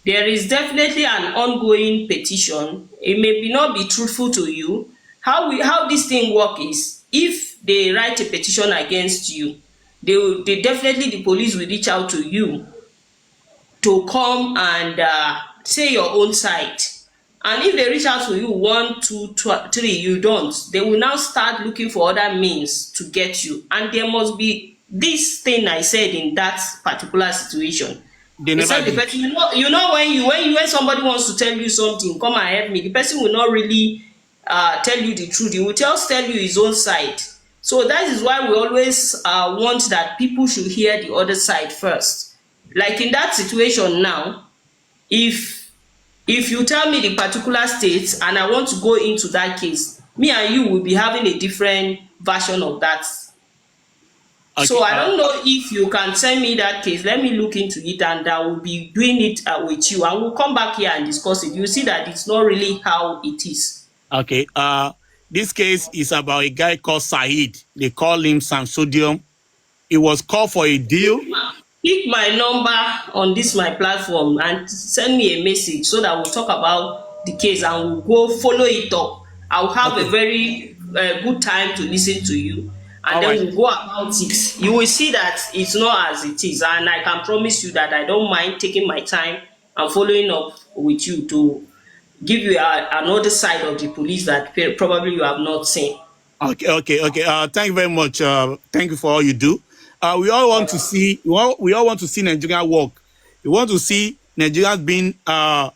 There is definitely an ongoing petition. It may not be truthful to you. How this thing work is, if they write a petition against you, they definitely, the police will reach out to you to come and say your own side. And if they reach out to you 1, 2, 3, you don't, they will now start looking for other means to get you. And there must be this thing I said in that particular situation. they never The did. person, you know when somebody wants to tell you something, come and help me, the person will not really tell you the truth. He will just tell you his own side. So that is why we always want that people should hear the other side first. Like in that situation now, if you tell me the particular state and I want to go into that case, me and you will be having a different version of that. Okay, So I don't know if you can send me that case. Let me look into it, and I will be doing it with you, and we'll come back here and discuss it. You see that it's not really how it is. Okay. This case is about a guy called Saeed. They call him Samsodium. He was called for a deal. Pick my number on this my platform and send me a message so that we'll talk about the case and we'll go follow it up. I'll have a very good time to listen to you, and All then right. we'll go about it. You will see that it's not as it is, and I can promise you that I don't mind taking my time and following up with you to give you another side of the police that probably you have not seen. Okay. Thank you very much. Thank you for all you do. We all want to see. We all want to see Nigeria work. We want to see Nigerians being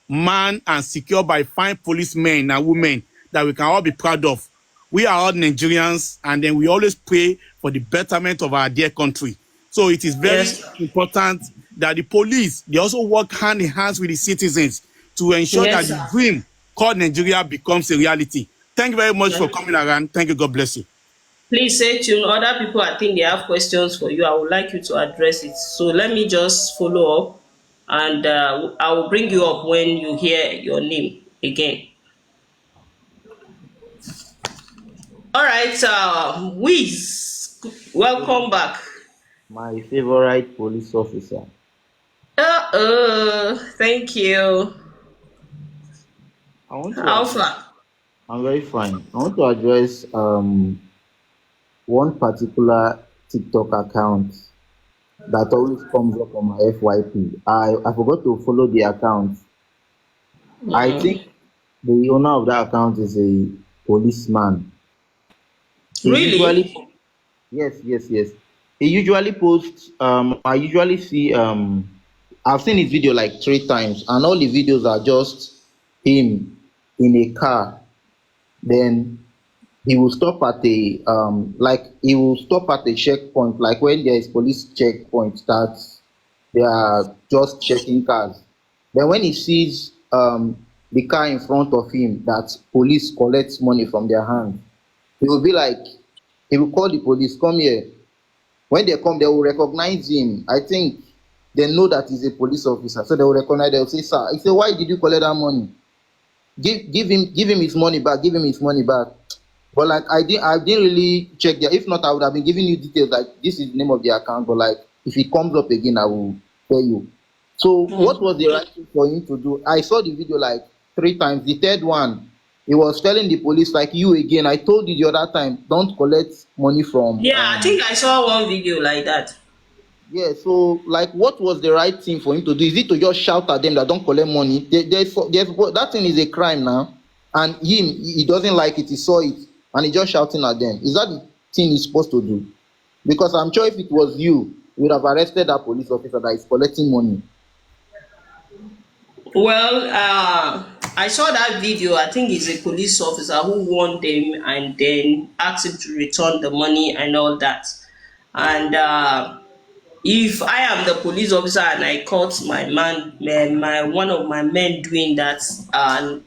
manned and secured by fine policemen and women that we can all be proud of. We are all Nigerians, and then we always pray for the betterment of our dear country. So it is very important that the police, they also work hand in hand with the citizens to ensure Yes, that the sir. dream called Nigeria becomes a reality. Thank you very much for coming around. Thank you. God bless you. Please say to other people, I think they have questions for you. I would like you to address it. So let me just follow up, and I will bring you up when you hear your name again. All right, Wiz, welcome back. My favorite police officer. Thank you. I want to address, Alpha. I'm very fine. I want to address one particular TikTok account that always comes up on my FYP. I forgot to follow the account. I think the owner of that account is a policeman. He Really? usually, yes. He usually posts. I usually see. I've seen his video like 3 times, and all the videos are just him in a car. Then he will stop at a he will stop at a checkpoint, like when there is police checkpoint that they are just checking cars. Then when he sees the car in front of him that police collects money from their hand, he will be like, he will call the police, come here. When they come, they will recognize him. I think they know that he's a police officer, so they will recognize. They will say, "Sir," he say, "Why did you collect that money? Give him his money back. Give him his money back." But like I didn't really check there. If not, I would have been giving you details like this is the name of the account. But like if it comes up again, I will tell you. So what was the right thing for him to do? I saw the video like 3 times. The third one, he was telling the police like, "You again. I told you the other time, don't collect money from." Yeah, I think I saw one video like that. Yeah. So like, what was the right thing for him to do? Is it to just shout at them that don't collect money? That thing is a crime now, and he doesn't like it. He saw it and he just shouting at them. Is that the thing he's supposed to do? Because I'm sure if it was you would have arrested that police officer that is collecting money. Well, I saw that video. I think it's a police officer who warned them and then asked him to return the money and all that. And if I am the police officer and I caught my one of my men doing that, and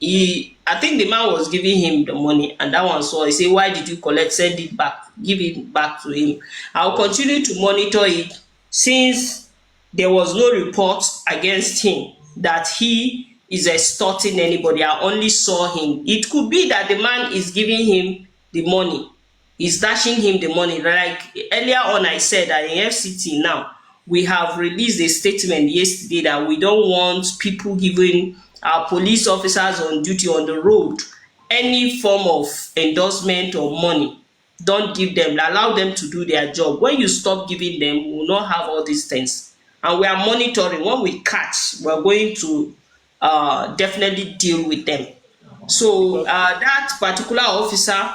I think the man was giving him the money, and that one saw, he say, "Why did you collect? Send it back. Give it back to him." I'll continue to monitor it since there was no report against him that he is extorting anybody. I only saw him. It could be that the man is giving him the money, is dashing him the money. Like earlier on, I said that in FCT now, we have released a statement yesterday that we don't want people giving our police officers on duty on the road any form of endorsement or money. Don't give them, allow them to do their job. When you stop giving them, we will not have all these things. And we are monitoring. When we catch, we're going to definitely deal with them. So that particular officer,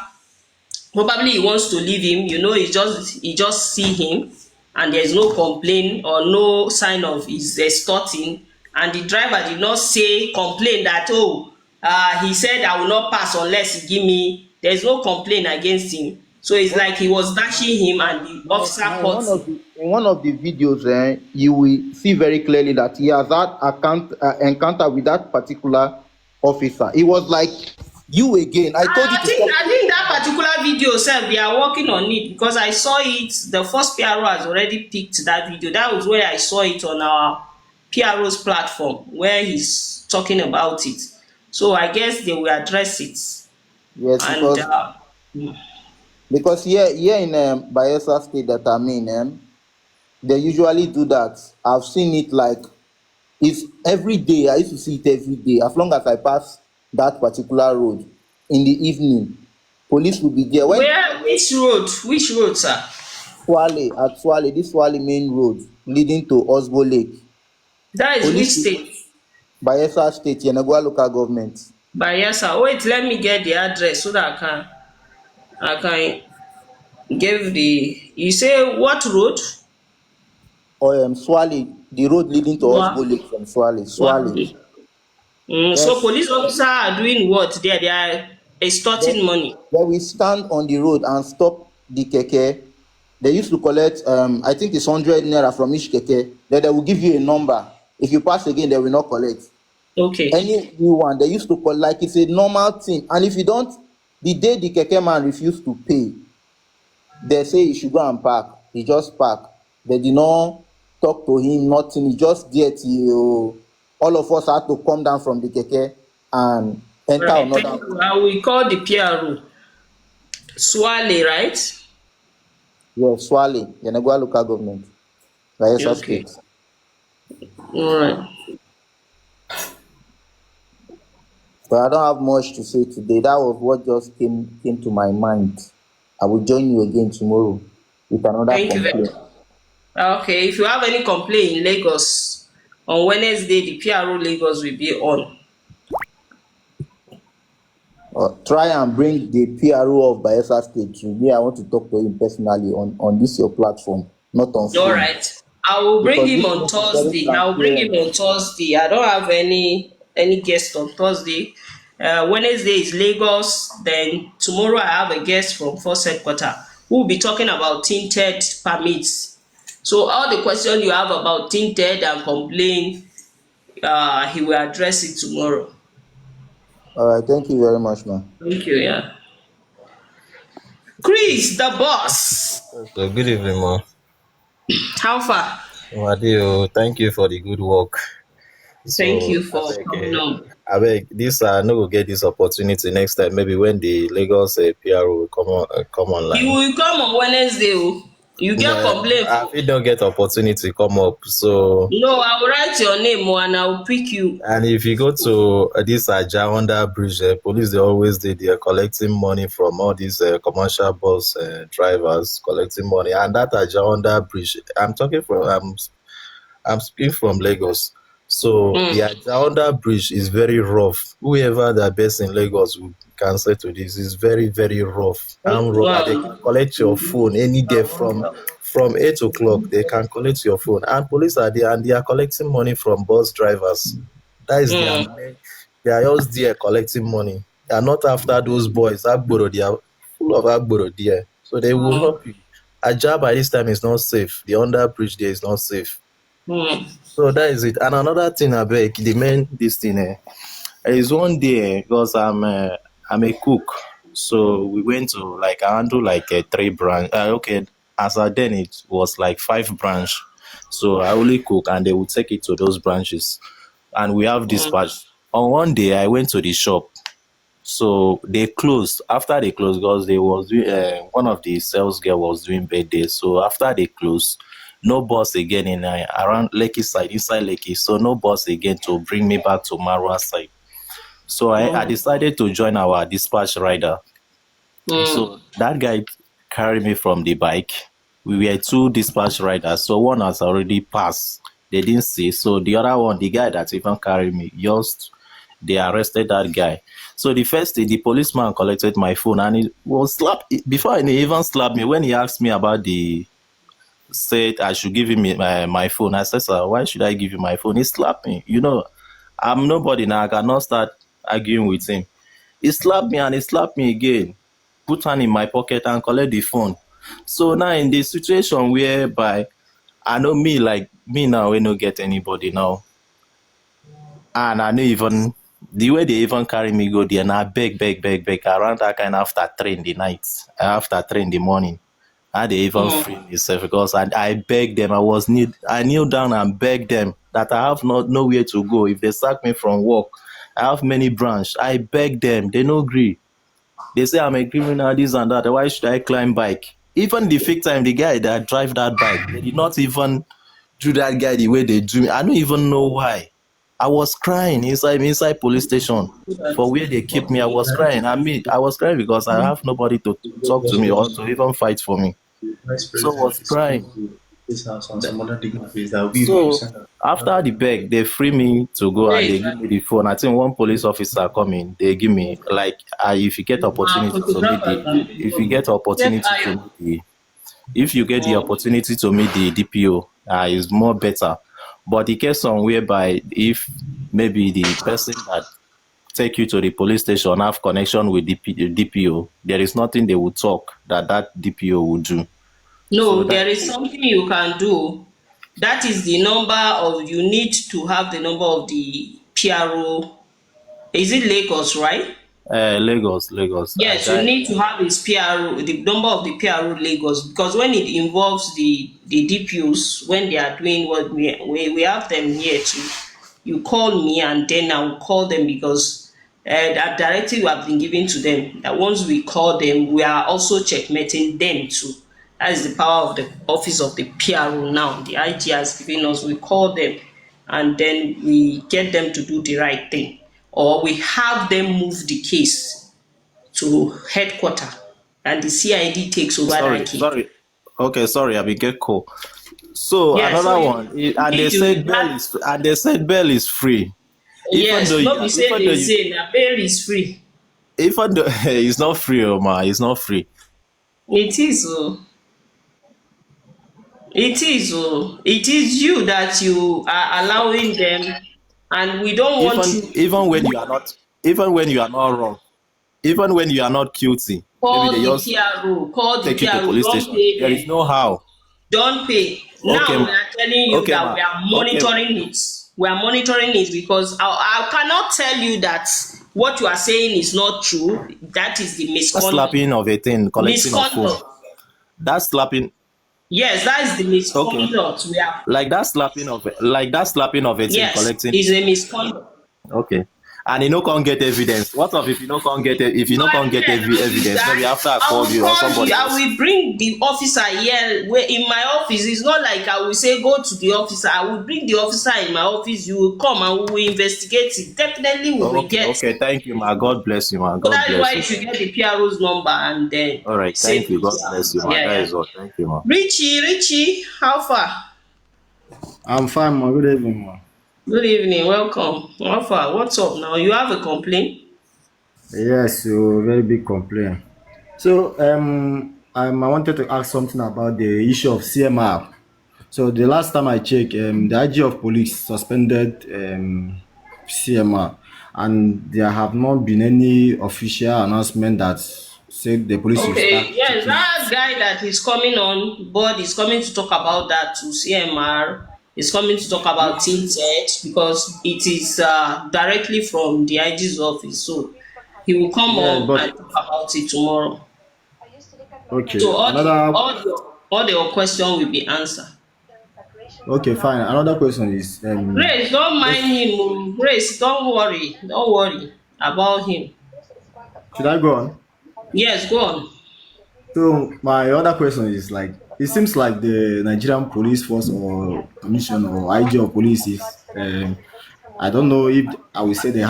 probably he wants to leave him, he just see him and there's no complaint or no sign of his extorting, and the driver did not complain that, he said I will not pass unless he give me. There's no complaint against him, so it's like he was dashing him and the officer caught him. In one of the videos, you will see very clearly that he has had encounter with that particular officer. It was like, "You again. I told you to stop." I think that particular video sef, we are working on it because I saw it. The first PRO has already picked that video. That was where I saw it on our PRO's platform where he's talking about it. So I guess they will address it. Yes, And because here in Bayelsa State that I'm in, they usually do that. I've seen it like it's every day. I used to see it every day. As long as I pass that particular road in the evening, police will be there. which road? Which road, sir? Swale, this Swale main road leading to Osbo Lake. That is which state? Bayelsa State, Yenagoa local government. Bayelsa. Wait, let me get the address so that I can give the. You say what road? Swale, the road leading to Osbo Lake from Swale. Swale. Yes. So police officers are doing what? They are extorting money. They will stand on the road and stop the keke. They used to collect, I think it's 100 naira from each keke. Then they will give you a number. If you pass again, they will not collect. Okay. Any new one, they used to collect, like it's a normal thing. And if you don't, the day the keke man refused to pay, They say he should go and park. He just park. They did not talk to him, nothing. He just there till all of us had to come down from the keke and enter Right. Thank another. you. I will call the PRO. Swale, right? Yes, Swale, Yenagua local government, Bayelsa Okay. state. All right. But I don't have much to say today. That was what just came to my mind. I will join you again tomorrow with another Thank you very complaint. much. Okay. If you have any complaint in Lagos on Wednesday, the PRO Lagos will be on. Try and bring the PRO of Bayelsa State to me. I want to talk to him personally on this your platform, not on All phone. right. I will bring Because him this on place is very Thursday. I will bring him transparent. on Thursday. I don't have any guest on Thursday. Wednesday is Lagos. Then tomorrow I have a guest from First Headquarter who will be talking about tinted permits. So all the questions you have about tinted and complaint, he will address it tomorrow. All right, thank you very much, man. Thank you. Yeah. Chris, the boss. So good evening, ma. How far? Madio, thank you for the good work. Thank So you for coming on. I beg this no go get this opportunity next time. Maybe when the Lagos PRO will come You online. will come on Wednesday. Oh. You get complaint I for. fit don't get opportunity come up. So No, I will write your name and I will pick you. and if you go to this Aja under bridge, police they always they are collecting money from all these commercial bus drivers collecting money, and that Aja under bridge. I'm speaking from Lagos. So the Mm. Ajaonda bridge is very rough. Whoever that best in Lagos will cancel to this is very, very rough. And rough. And they Wow. can collect your phone any day from 8 o'clock. They can collect your phone. And police are there and they are collecting money from bus drivers. That is their Mm. main. They are just there collecting money. They are not after those boys. Agboro, they are full of Agboro there. So they will Mm. help you. Ajah by this time is not safe. The under bridge there is not safe. Mm. So that is it. And another thing, I beg, the main this thing is one day because I'm a cook, so we went to like I handle like a 3 branch. Okay, as a then it was like 5 branch, so I only cook and they would take it to those branches, and we have Mm. dispatch. On one day, I went to the shop. So they closed. After they closed, because they was doing, one of the sales girl was doing birthday. So after they closed, no bus again in around Lekki side, inside Lekki. So no bus again to bring me back to Marwa side. So I Mm. decided to join our dispatch rider. Mm. So that guy carried me from the bike. We were 2 dispatch riders. So one has already passed. They didn't see. So the other one, the guy that even carried me, just they arrested that guy. So the first day, the policeman collected my phone and he was slapped. Before he even slapped me, when he asked me about said I should give him my phone. I said, sir, why should I give you my phone? He slapped me. You know, I'm nobody now. I cannot start arguing with him. He slapped me and he slapped me again. Put hand in my pocket and collect the phone. So now in the situation whereby I know me now, we no get anybody now. And I know even the way they even carry me go there, and I beg around that kind after 3 in the night, after 3 in the morning. And they even free Mm. myself because I begged them. I kneel down and begged them that I have nowhere to go. If they sack me from work, I have many branch. I beg them. They no agree. They say I'm a criminal, this and that. Why should I climb bike? Even the fake time, the guy that drive that bike, they did not even do that guy the way they do me. I don't even know why. I was crying inside police station for where they keep me. I was crying. I was crying because I have nobody to talk to me or to even fight for me. So I was crying. So after the beg, they free me to go and Hey, they give me the phone. I think one police officer come in, they give me like if you get opportunity to meet the if you get Get opportunity to iron. meet the if you get the Mm. opportunity to meet the DPO, is more better. But the case on whereby if maybe the person that take you to the police station have connection with DPO, there is nothing they will talk that DPO will do. So No, that there is something you can do. That is the number of, you need to have the number of the PRO. Is it Lagos, right? Lagos. Yes, you need to have his PRO, the number of the PRO Lagos, because when it involves the DPOs, when they are doing what we have them here too. You call me and then I will call them, because that directive have been given to them that once we call them, we are also checkmating them too. That is the power of the office of the PRO now. The IG has given us, we call them and then we get them to do the right thing, or we have them move the case to headquarter and the CID takes over that case. Sorry. Okay, sorry, I get cool. So Yeah, so another you one, and they need said to have, bail is free. Even though yes, you, not be saying even though they you, say na bail is free. even though it's not free, man, it's not free. It is it is you that you are allowing them, and we don't want Even you even to when you are not, even when you are not wrong, even when you are not guilty, maybe call they the just PRO, call the take you to PRO, police don't station. pay There is them. no how. Don't pay. Okay, Now we are telling you okay, that ma. we are Okay, monitoring it. We are monitoring it because I cannot tell you that what you are saying is not true. That is the that's misconduct. slapping of a thing, collecting of phone. Misconduct. That's slapping. Yes, that is the Okay, misconduct. We are, like that slapping of a thing, yes, collecting. is a misconduct. Okay. And you no can't get evidence. What if you no can't get if you No no can't get evidence, evidence? Maybe officer. after I I called will you or call you. somebody I else. will bring the officer here. Where in my office, it's not like I will say go to the officer. I will bring the officer in my office. You will come and we will investigate it. Definitely, we will Okay, get. okay. Thank you, ma. God bless you, ma. So God that is why bless you you. should get the PRO's number and then All right. save Thank the you. God bless you, PRO. ma. Yeah, That yeah. is all. Thank you, ma. Richie, how far? I'm fine, ma. Good evening, ma. Good evening, welcome. How far? What's up now? You have a complaint? Yes, so very big complaint. So, I wanted to ask something about the issue of CMR. So, the last time I checked, the IG of police suspended CMR, and there have not been any official announcement that said the police should Okay, start yes, taking. that guy that is coming on board is coming to talk about that to CMR. Is coming to talk about Tinted because it is directly from the IG's office. So he will come Yes, up but and talk about it tomorrow. So okay. Another all your question will be answered. okay, fine. Another question is Grace, don't mind just him. Grace, don't worry about him. should I go on? Yes, go on. So my other question is like it seems like the Nigerian police force or commission or IG of police is I don't know if I will say they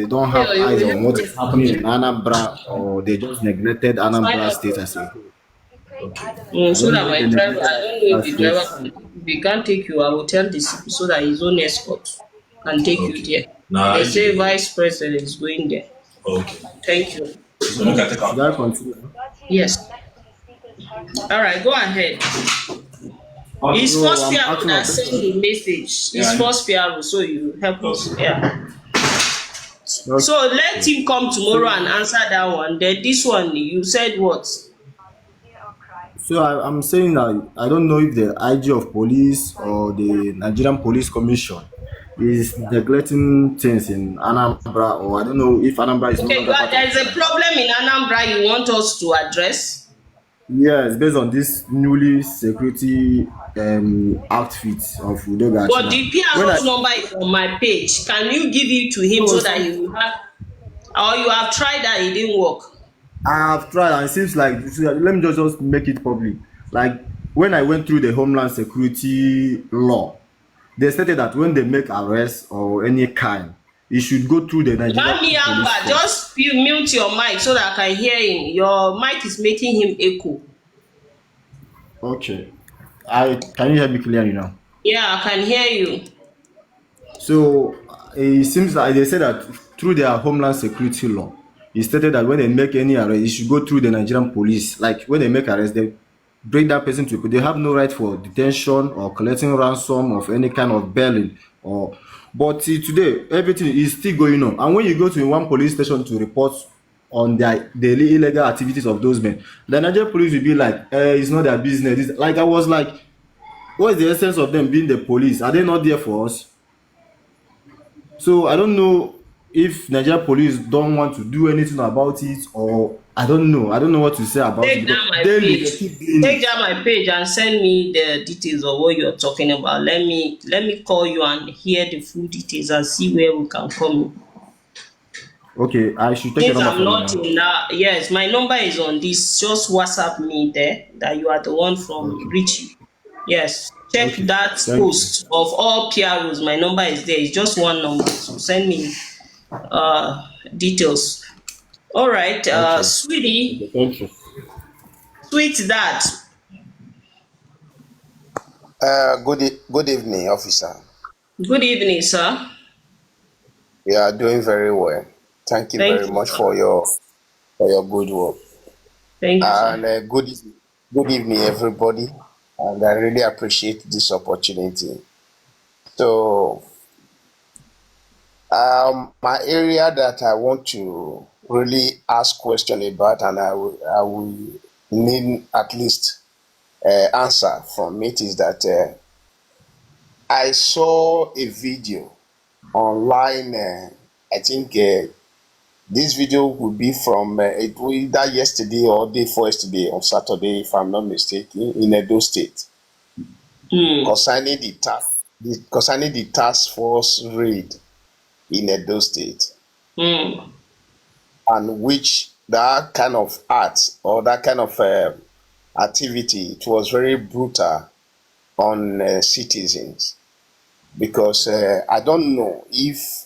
don't Hey, have you eyes will on help what me is happening in forgive. Anambra or they just neglected Sign Anambra up. state as a whole. Okay. I So don't that know if my they driver, neglected I don't know if Anambra the driver state. can, if he can't take you, I will tell the CP so that his own escort can take you Okay. there. They say vice president is going there. Okay. Thank you. Should I continue? Yes. All right, go ahead. It's So first I'm PRO asking my that send question. the message. It's first PRO, so you help us. Yeah. Okay. So let him come tomorrow and So answer that one. Then this one, you said what? I'm saying that I don't know if the IG of police or the Nigerian Police Commission is neglecting things in Anambra, or I don't know if Anambra is no Okay, longer part there of is a Nigeria. problem in Anambra you want us to address. Yes, based on this newly security outfit of But Udogachina. the When I PRO's number is on my page. Can you give it to him no, so that some, he will have, or you have tried that it didn't work? I have tried and it seems like let me just make it public. Like when I went through the Homeland Security law, they stated that when they make arrests or any kind, it should go through the Nigerian Mami police Alba, force. just mute your mic so that I can hear him. Your mic is making him echo. Okay. I can you hear me clearly now? Yeah, I can hear you. So it seems like they said that through their Homeland Security law, it stated that when they make any arrest, it should go through the Nigerian police. Like when they make arrest, they bring that person to they have no right for detention or collecting ransom of any kind of bailing or but till today everything is still going on. And when you go to one police station to report on their daily illegal activities of those men, the Nigerian police will be like, it's not their business. Like I was like, what is the essence of them being the police? Are they not there for us? So I don't know if Nigeria police don't want to do anything about it, or I don't know. I don't know what to say about it Take because down my daily they page. keep doing Take it. down my page and send me the details of what you're talking about. Let me call you and hear the full details and see where we can come in. Okay, I should take a Since number I'm from you not now. in now, yes, my number is on this. Just WhatsApp me there that you are the one from Okay. Richie. Yes, check Okay. that Thank you. post of all PROs. My number is there. It's just one number. So send me details. All right, Okay. sweetie, Okay. Thank you. sweet dad. Good evening, officer. Good evening, sir. You are doing very well. Thank you Thank very you, much sir. for your good work. Thank you, sir. And good evening, everybody. And I really appreciate this opportunity. So, my area that I want to really ask question about, and I will need at least answer from it, is that I saw a video online. I think this video will be from it will either yesterday or day before yesterday on Saturday, if I'm not mistaken, in Edo State, Hmm. concerning the task force raid in Edo State, Hmm. and which that kind of art or that kind of activity, it was very brutal on citizens, because I don't know if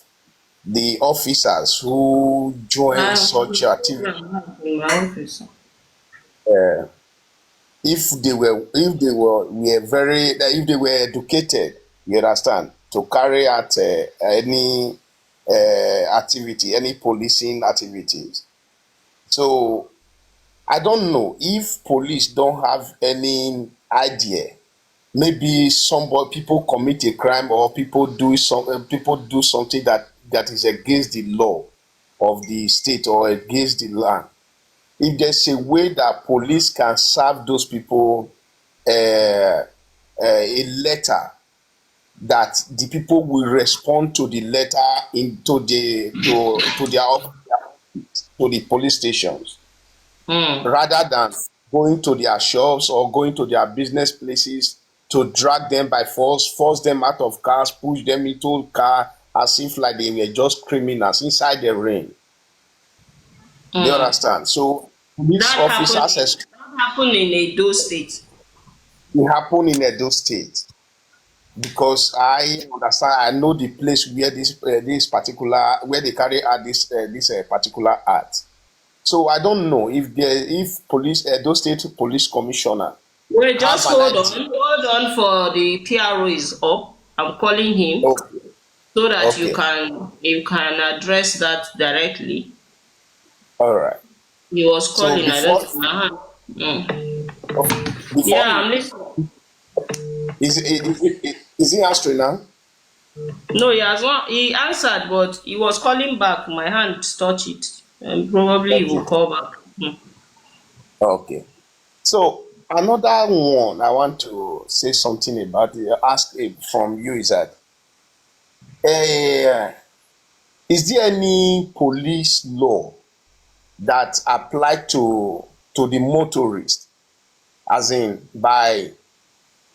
the officers who joined I such activity, in my office. if they were educated, you understand, to carry out any activity, any policing activities. So I don't know if police don't have any idea. Maybe somebody, people commit a crime, or people do something that is against the law of the state or against the land. If there's a way that police can serve those people a letter, that the people will respond to the letter into to their to the police stations, Hmm. rather than going to their shops or going to their business places to drag them by force them out of cars, push them into a car as if like they were just criminals inside the rain. Do you Hmm. understand? So police That happened. officers, That happened in Edo State. it happened in Edo State, because I understand, I know the place where this particular, where they carry out this particular art. So I don't know if police, Edo State Police Commissioner, Wait, have just an hold idea. on. Hold on for the PRO is up. I'm calling him Okay, so that okay, you can address that directly. all right. He was So calling. I don't see my hand. Hmm. before Yeah, I'm listening. is he answering now? No, he has not. He answered, but he was calling back. My hand touched it, and probably he will Okay, call back. Hmm. okay. So another one I want to say something about, ask from you, is that uh, is there any police law that apply to the motorist, as in by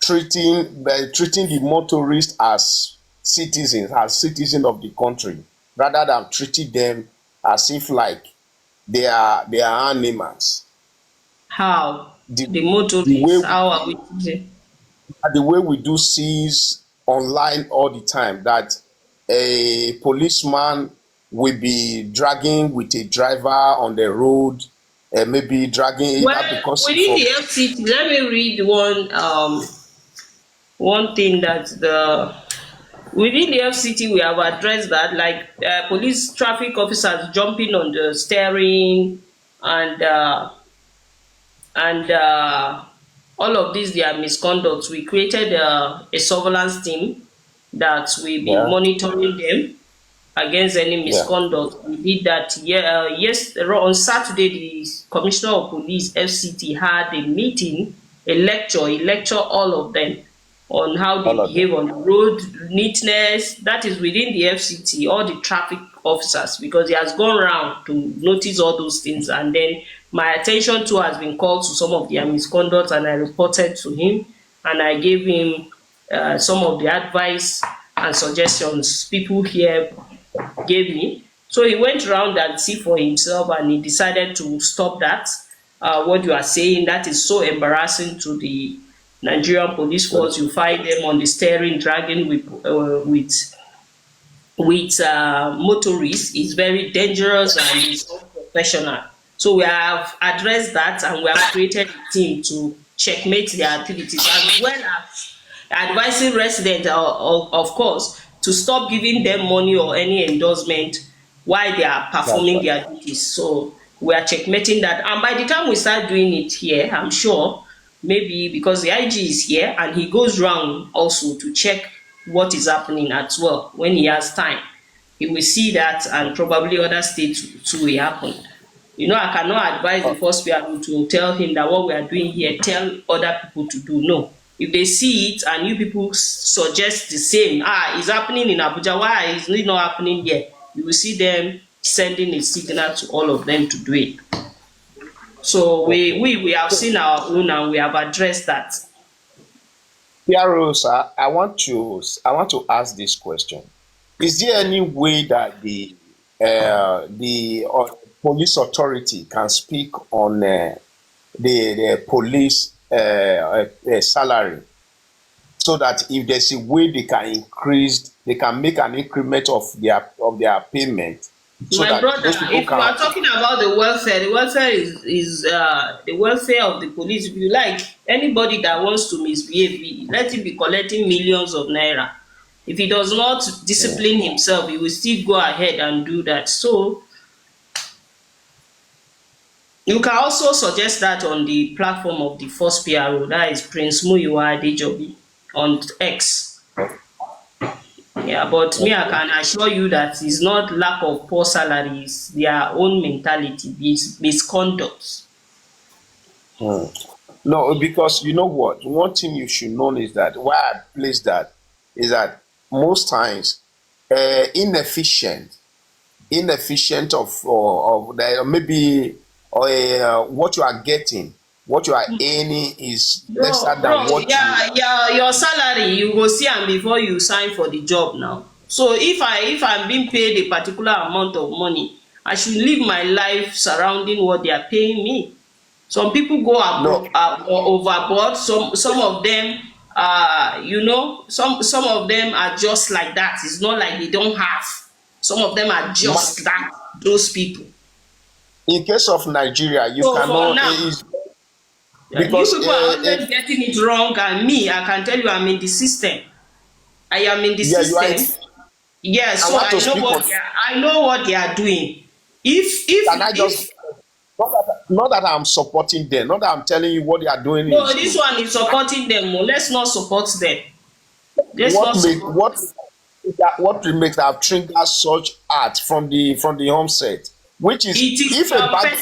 treating the motorist as citizens of the country, rather than treating them as if like they are animals? How The the the way motorists? How are we today? the way we do sees online all the time, that a policeman will be dragging with a driver on the road, maybe dragging Well, either because within for the FCT, let me read one thing that the within the FCT we have addressed that, like police traffic officers jumping on the steering and and all of these their misconduct. We created a surveillance team that will be yeah, monitoring them against any yeah, misconduct. We did that. Yeah, yes. On Saturday, the Commissioner of Police (FCT) had a meeting, a lecture. He lectured all of them on how they All of them. behave on the road, neatness. That is within the FCT, all the traffic officers, because he has gone around to notice all those things. And then my attention too has been called to some of their misconduct, and I reported to him, and I gave him some of the advice and suggestions people here gave me. So he went around and see for himself, and he decided to stop that. What you are saying, that is so embarrassing to the Nigerian police force. You find them on the steering, dragging with motorists is very dangerous and is unprofessional. So we have addressed that, and we have created a team to checkmate their activities, as well as advising residents, of course, to stop giving them money or any endorsement while they are That's performing right. their duties. So we are checkmating that. And by the time we start doing it here, I'm sure maybe because the IG is here and he goes round also to check what is happening as well when he has time. He will see that, and probably other states too will happen. You know, I cannot advise the first people to tell him that what we are doing here, tell other people to do. No. If they see it and you people suggest the same, it's happening in Abuja, why is it not happening here? You will see them sending a signal to all of them to do it. So we have seen our own, and we have addressed that. PRO, sir, I want to ask this question. Is there any way that the police authority can speak on the police salary, so that if there's a way they can make an increment of their payment, so My that brother, those people if you are talking about the welfare is the welfare of the police. If you like, anybody that wants to misbehave, let him be collecting millions of naira. If he does not discipline himself, he will still go ahead and do that. So you can also suggest that on the platform of the first PRO, that is Prince Muyiwa Adejobi on X. Yeah, but me, I can assure you that it's not lack of poor salaries, their own mentality, misconduct. No, because you know what? One thing you should know is that why I place that is that most times inefficient of the maybe what you are getting, what you are earning is lesser than what you. Yeah, your salary you go see am before you sign for the job now. So if I'm being paid a particular amount of money, I should live my life surrounding what they are paying me. Some people go No, overboard. Some of them, some of them are just like that. It's not like they don't have. Some of them are ma- just that. Those people. in case of Nigeria, you So for cannot now, is you because people are always getting it wrong, and me, I can tell you, I'm in the system. I am in the yeah, you are. system. Yes, I so want to speak on. I know what they are doing. Can I If just not that I'm supporting them, not that I'm telling you what they are doing no, is this good. one is supporting them. Oh, let's not support them. Let's What not make support. what makes that trigger such art from the onset, which is It is if a bag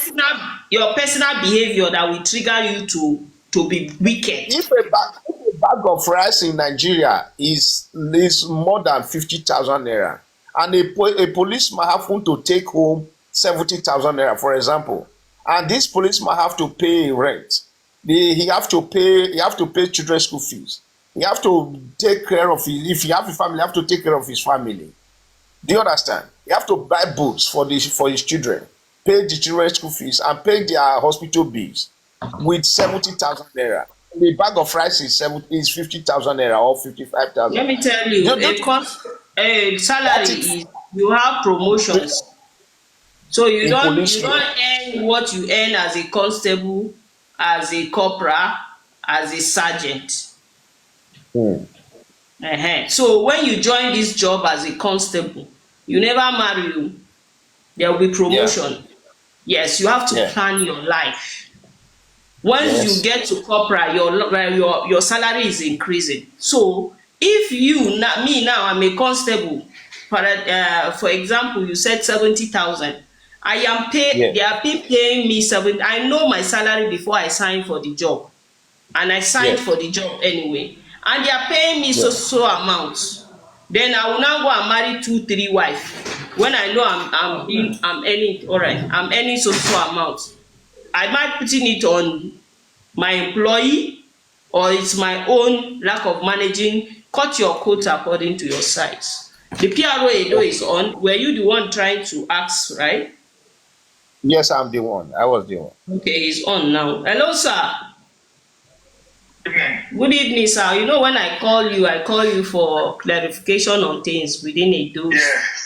your personal behavior that will trigger you to be wicked. if a bag of rice in Nigeria is more than 50,000 naira, and a policeman happen to take home 70,000 naira, for example, and this policeman have to pay rent, he have to pay children's school fees, he have to take care of his, if he have a family, he have to take care of his family. Do you understand? You have to buy books for his children, pay the children's school fees, and pay their hospital bills with 70,000 naira. The bag of rice is 50,000 naira or 55,000. Let me tell you, a salary That is is you have promotions. So you in don't police you law. don't earn what you earn as a constable, as a corporal, as a sergeant. So when you join this job as a constable, you never marry you. There will be Yeah, promotion. Yes, you have to yeah, plan your life. Once you yes, get to corporal, your salary is increasing. So if me now, I'm a constable. For example, you said 70,000. I am paid. yeah, They are paying me 7. I know my salary before I sign for the job, and I signed yeah, for the job anyway. and they are paying me so amount, then I will now go and marry 2, 3 wives when I know I'm earning, all right, I'm earning so amount. Am I putting it on my employee, or it's my own lack of managing? Cut your coat according to your size. The PRO Edo is on. Were you the one trying to ask, right? Yes, I'm the one. I was the one. Okay, he's on now. Hello, sir. Good evening, sir. You know, when I call you for clarification on things within a dose.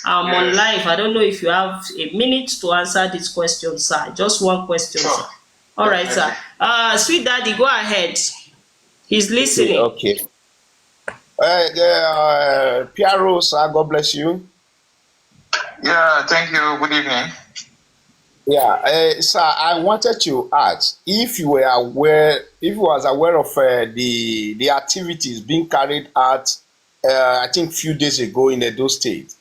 I'm on live. I don't know if you have a minute to answer this question, sir. Just one question, sir. All right, sir. Sweet daddy, go ahead. He's listening. Okay. PRO, sir, God bless you. Yeah, thank you. Good evening. Yeah, sir, I wanted to ask if you were aware, if you was aware of the activities being carried out, I think few days ago in Edo State,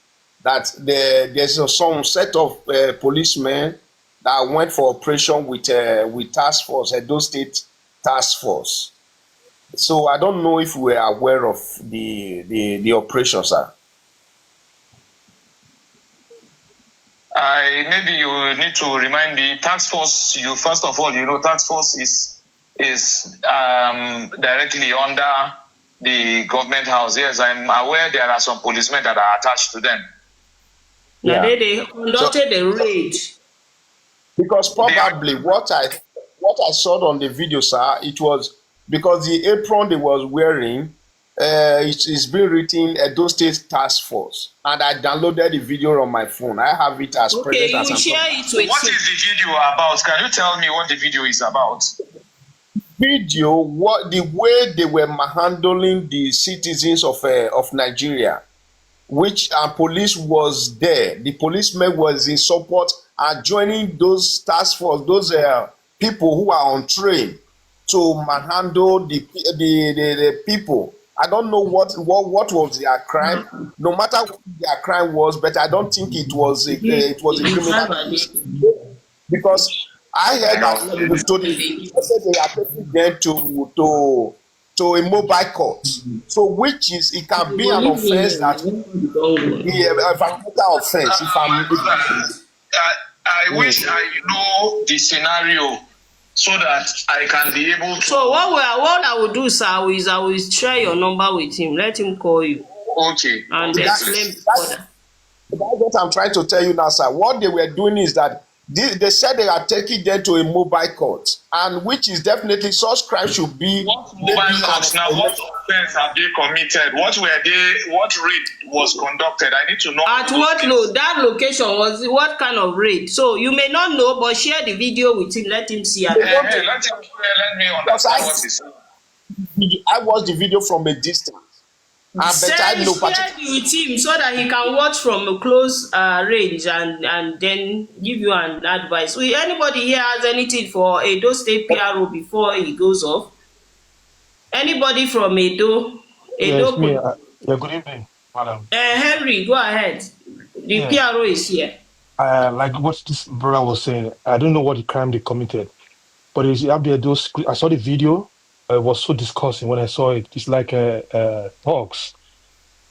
that there's some set of policemen that went for operation with task force, Edo State task force. So I don't know if we were aware of the operation, sir. Maybe you need to remind me. Task force. You first of all, you know, task force is directly under the government house. Yes, I'm aware there are some policemen that are attached to them. Now they conducted a raid. Because probably what I saw on the video, sir, it was because the apron they was wearing, it's been written Edo State Task Force, and I downloaded the video on my phone. I have it as okay, present. you share it with What is the video about? Can you tell me what the video is about? Video, what the way they were handling the citizens of Nigeria, which police was there. The policeman was in support and joining those task force, those people who are on train to manhandle the people. I don't know what was their crime. No matter what their crime was, but I don't think it was a criminal. Because I heard that the story. They said they are taking them to a mobile court. So which is, it can be an offense that the environmental offense. I wish I know the scenario so that I can be able to. So what I will do, sir, is I will share your number with him. Let him call you. Okay. And explain further. That's what I'm trying to tell you now, sir. What they were doing is that they said they are taking them to a mobile court, and which is definitely such crime should be. What mobile court now? What offense have they committed? What raid was conducted? I need to know. At that location was what kind of raid? So you may not know, but share the video with him. Let him see. Let me understand what he said. I watched the video from a distance. Share it with him so that he can watch from a close range and then give you an advice. Will anybody here has anything for Edo State PRO before he goes off? Anybody from Edo? Yes, me. Yeah, good evening, madam. Henry, go ahead. The PRO is here. Like what this brother was saying, I don't know what the crime they committed, but it's up there. I saw the video. It was so disgusting when I saw it. It's like talks.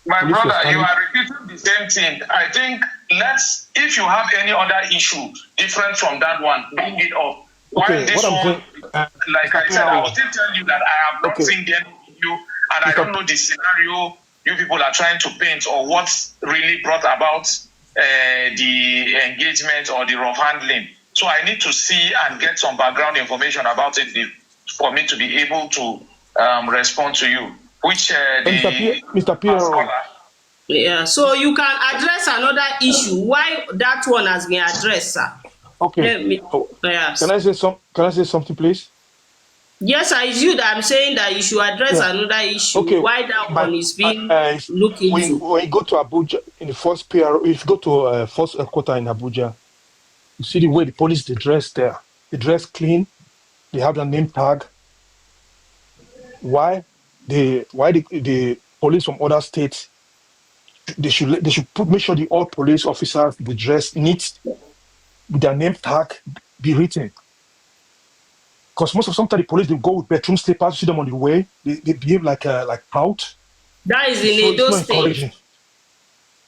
My brother, you are repeating the same thing. I think if you have any other issue different from that one, bring it up. Okay, this one, like I said, I will still tell you that I have not seen the video and I don't know the scenario you people are trying to paint or what really brought about the engagement or the rough handling. So I need to see and get some background information about it for me to be able to respond to you. Which Mr. Pierre. Yeah, so you can address another issue. Why that one has been addressed, sir? Okay. Yes. Can I say something, please? Yes, it's you that I'm saying that you should address another issue. Okay. Why that one is being looked into. When you go to Abuja in the first PRO, if you go to first quarter in Abuja, you see the way the police they dress there. They dress clean. They have their name tag. Why the police from other states they should make sure the all police officers they dress neat with their name tag be written. Because sometimes the police, they go with bedroom slippers, see them on the way, they behave like proud. That is in It's Edo not State. encouraging.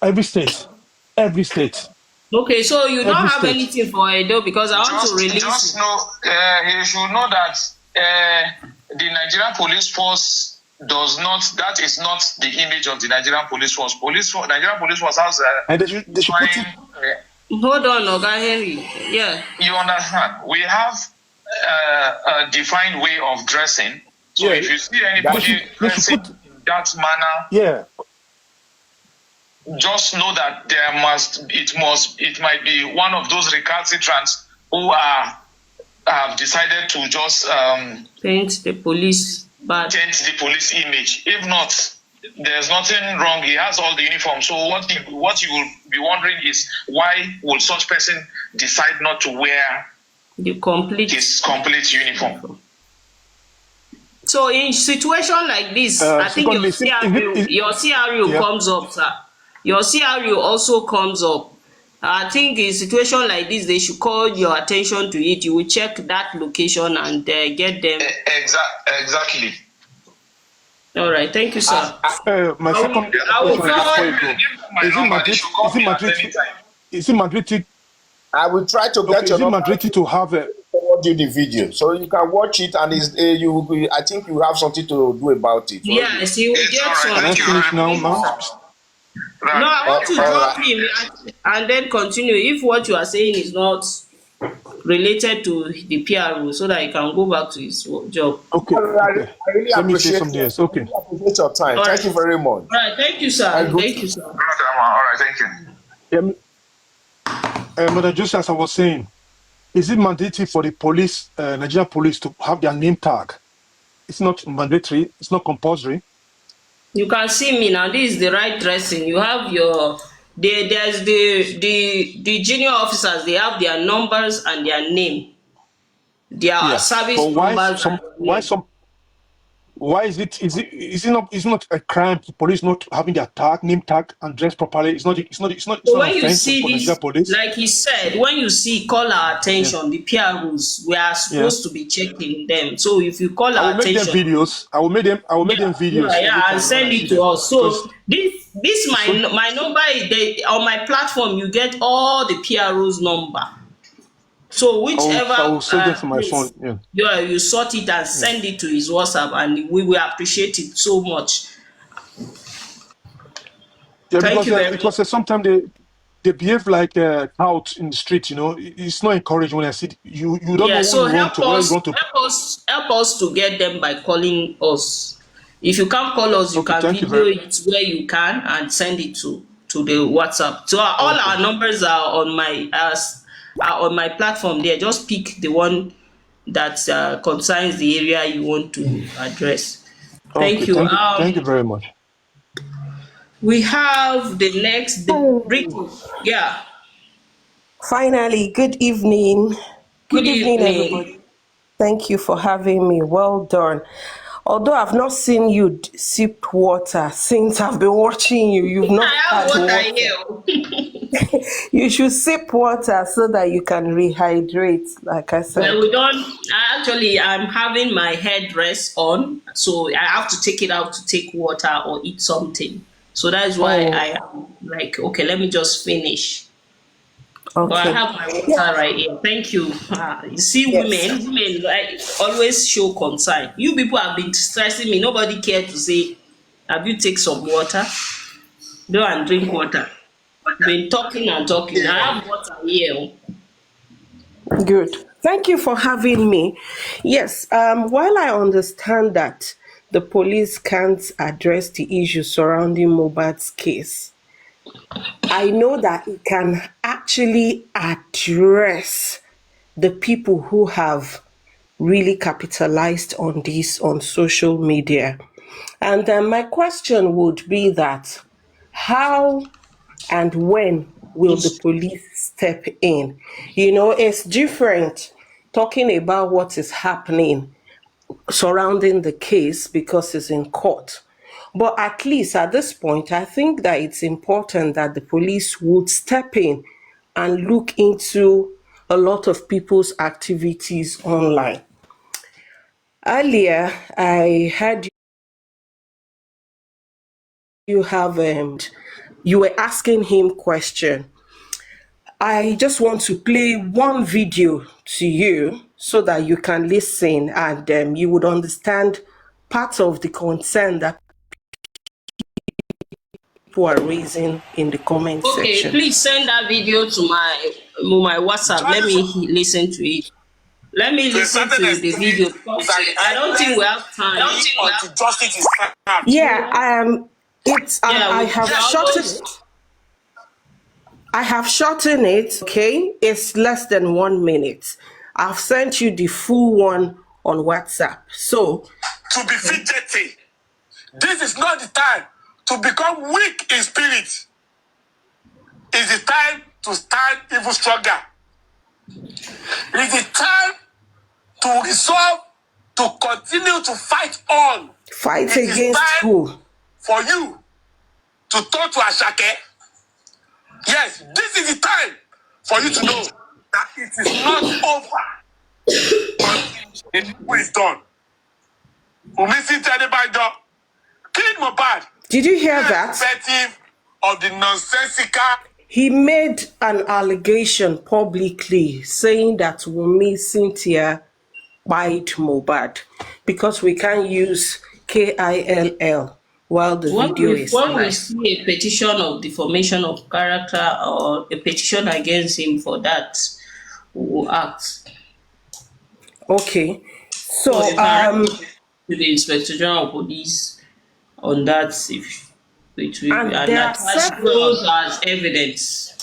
Every state. Okay, so you don't Every have state. anything for Edo because I want to release. Just know, you should know that the Nigerian police force does not. That is not the image of the Nigerian police force. Nigerian police force has and they should put it. Hold on, Oga Henry. Yeah. You understand? We have a defined way of dressing. So if you see anybody dressing in that manner, just know that it might be one of those recalcitrants who have decided to just paint the police image. If not, there's nothing wrong. He has all the uniform. So what you will be wondering is, why will such person decide not to wear his complete uniform? So in situation like this, I think your CRU comes up, sir. Your CRU also comes up. I think in situation like this, they should call your attention to it. You will check that location and get them. Exactly. All right, thank you, sir. My second is it mandatory? I will try to get your number. To have a forward you the video so you can watch it, and I think you have something to do about it. Yes, you will get some. Can I finish now, ma'am? No, I want to drop him and then continue. If what you are saying is not related to the PRO, so that he can go back to his job. Okay. I really appreciate Okay. Appreciate your time. Thank you very much. All right, thank you, sir. Thank you, sir. All right, thank you. Mother Joseph, as I was saying, is it mandatory for the police, Nigerian police, to have their name tag? It's not mandatory. It's not compulsory. You can see me now. This is the right dressing. You have your there's the junior officers. They have their numbers and their name. Their service numbers. Why is it not a crime for police not having their name tag and dress properly? It's not so when you see this, police. like he said, when you see, call our attention. The PROs, we are supposed to be checking them. So if you call our attention, I will make them videos. And send it to us. So this my number is on my platform. You get all the PROs number. So whichever I will send it to my phone. You sort it and send it to his WhatsApp, and we will appreciate it so much. Thank you because sometimes they behave like out in the street. It's not encouraging when I see you don't know so help us to get them by calling us. If you can't call us, you can video it where you can and send it to the WhatsApp. So all our numbers are on my platform there. Just pick the one that concerns the area you want to address. Thank you. Thank you very much. We have the next briefing. Yeah. Finally, good evening. Good evening, everybody. Thank you for having me. Well done. Although I've not seen you sip water since I've been watching you, you've not had water. You should sip water so that you can rehydrate, like I said. Well, we don't. I'm having my headdress on, so I have to take it out to take water or eat something. So that is why I am like, okay, let me just finish. Okay. But I have my water right here. Thank you. You see, women like, always show concern. You people have been stressing me. Nobody cared to say, have you take some water? Go and drink water. Been talking and talking. I have water here. Good. Thank you for having me. Yes, while I understand that the police can't address the issues surrounding Mohbad's case, I know that it can actually address the people who have really capitalized on this on social media. And then my question would be that how and when will the police step in? It's different talking about what is happening surrounding the case because it's in court. But at least at this point, I think that it's important that the police would step in and look into a lot of people's activities online. Earlier, I heard you have you were asking him question. I just want to play one video to you so that you can listen and you would understand part of the concern that people are raising in the comment Okay, section. please send that video to my WhatsApp. Let me listen to it. Let me listen to the video because I don't think we have time. Justice is Yeah, it's Yeah, I we have are shortened almost. I have shortened it, okay? It's less than 1 minute. I've sent you the full one on WhatsApp. So, to be fidgety. This is not the time to become weak in spirit. It's the time to stand even stronger. It's the time to resolve to continue to fight on. fight It is against time who? for you to turn to Ashake. Yes, this is the time for you to know that it is not over until it is done. Umisi Tedibanjo, King Mohbad. Did you hear that? Irrespective of the nonsensical. He made an allegation publicly saying that Wunmi Cynthia bite Mohbad because we can't use KILL while the video is When we live. see a petition of defamation of character or a petition against him for that, we will act. Okay, so You can write to the Inspector General of Police on that if it will, and and there are attach several. those as evidence.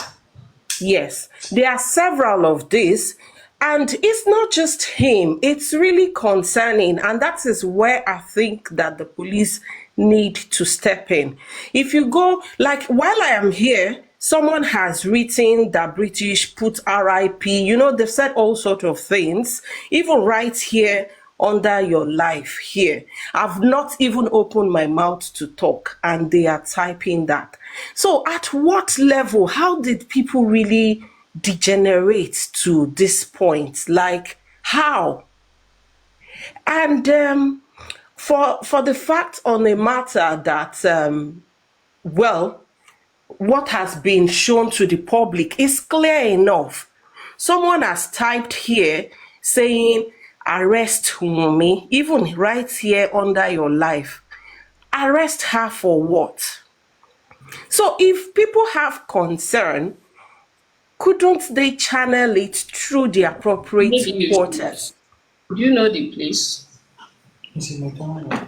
Yes, there are several of these, and it's not just him, it's really concerning, and that is where I think that the police need to step in. If you go, like while I am here, someone has written that British put RIP, they've said all sorts of things, even right here under your life here. I've not even opened my mouth to talk and they are typing that. So at what level, how did people really degenerate to this point? Like how? And for the fact on a matter that, what has been shown to the public is clear enough. Someone has typed here saying, arrest Wunmi, even right here under your life. Arrest her for what? So if people have concern, couldn't they channel it through the appropriate quarters? Do you know the place?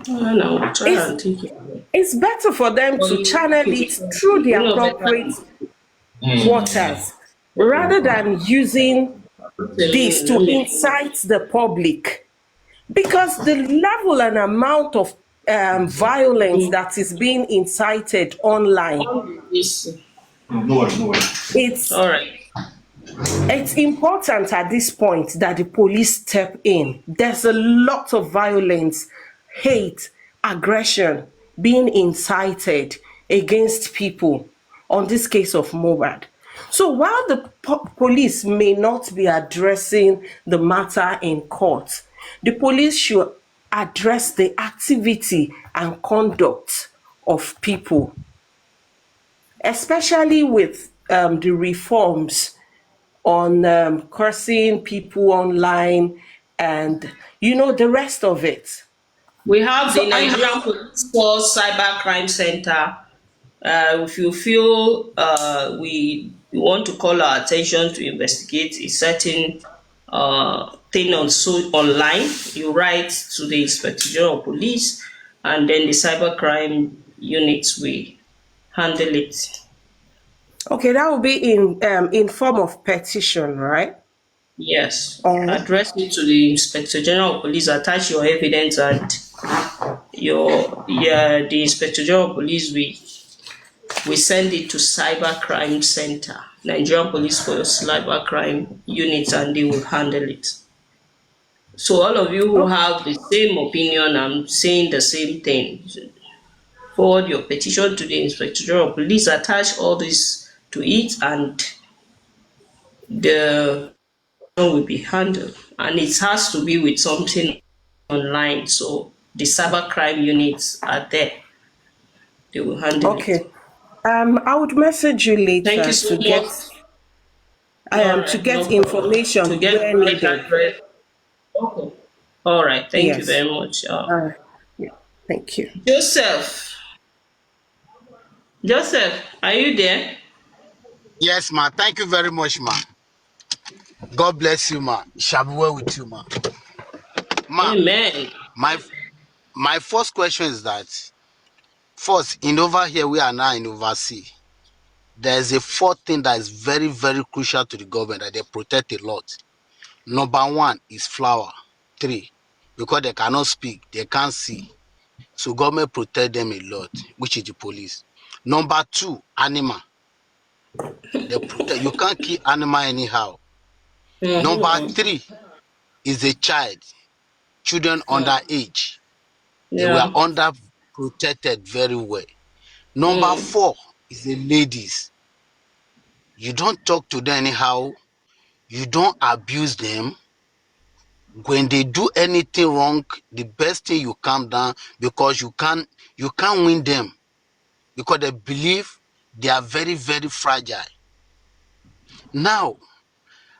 No, try and think it. It's better for them to channel it through the appropriate quarters rather than using this to incite the public, because the level and amount of violence that is being incited online, it's all right. It's important at this point that the police step in. There's a lot of violence, hate, aggression being incited against people on this case of Mohbad. So while the police may not be addressing the matter in court, the police should address the activity and conduct of people, especially with the reforms on cursing people online and the rest of it. We have the Nigerian Police Force Cybercrime Center. If you feel we want to call our attention to investigate a certain thing online, you write to the Inspector General of Police, and then the cybercrime units will handle it. Okay, that will be in form of petition, right? Yes. Address it to the Inspector General of Police, attach your evidence, and the Inspector General of Police we send it to Cybercrime Center, Nigerian Police Force Cybercrime Unit, and they will handle it. So all of you who have the same opinion and saying the same thing, forward your petition to the Inspector General of Police, attach all this to it, and the will be handled. And it has to be with something online. So the cyber crime units are there. They will handle it. Okay. I would message you Thank you later so to get much. All to right, get no problem. To information get where the right needed. address. Okay. All right. Thank you Yes. very much. Yeah. Thank you. Joseph. Joseph, are you there? Yes, ma. Thank you very much, ma. God bless you, ma. Shall be well with you, ma. Ma, Amen. my my first question is that first, in over here we are now in overseas. There is a fourth thing that is very, very crucial to the government that they protect a lot. Number one is flower. 3, because they cannot speak, they can't see. So government protect them a lot, which is the police. Number 2, animal. They protect. You can't kill animal anyhow. Number Mm-hmm. 3 is a child. Children under age, they were Yeah. under protected very well. Number Mm. 4 is the ladies. You don't talk to them anyhow. You don't abuse them. When they do anything wrong, the best thing you calm down because you can't win them because they believe they are very, very fragile. Now,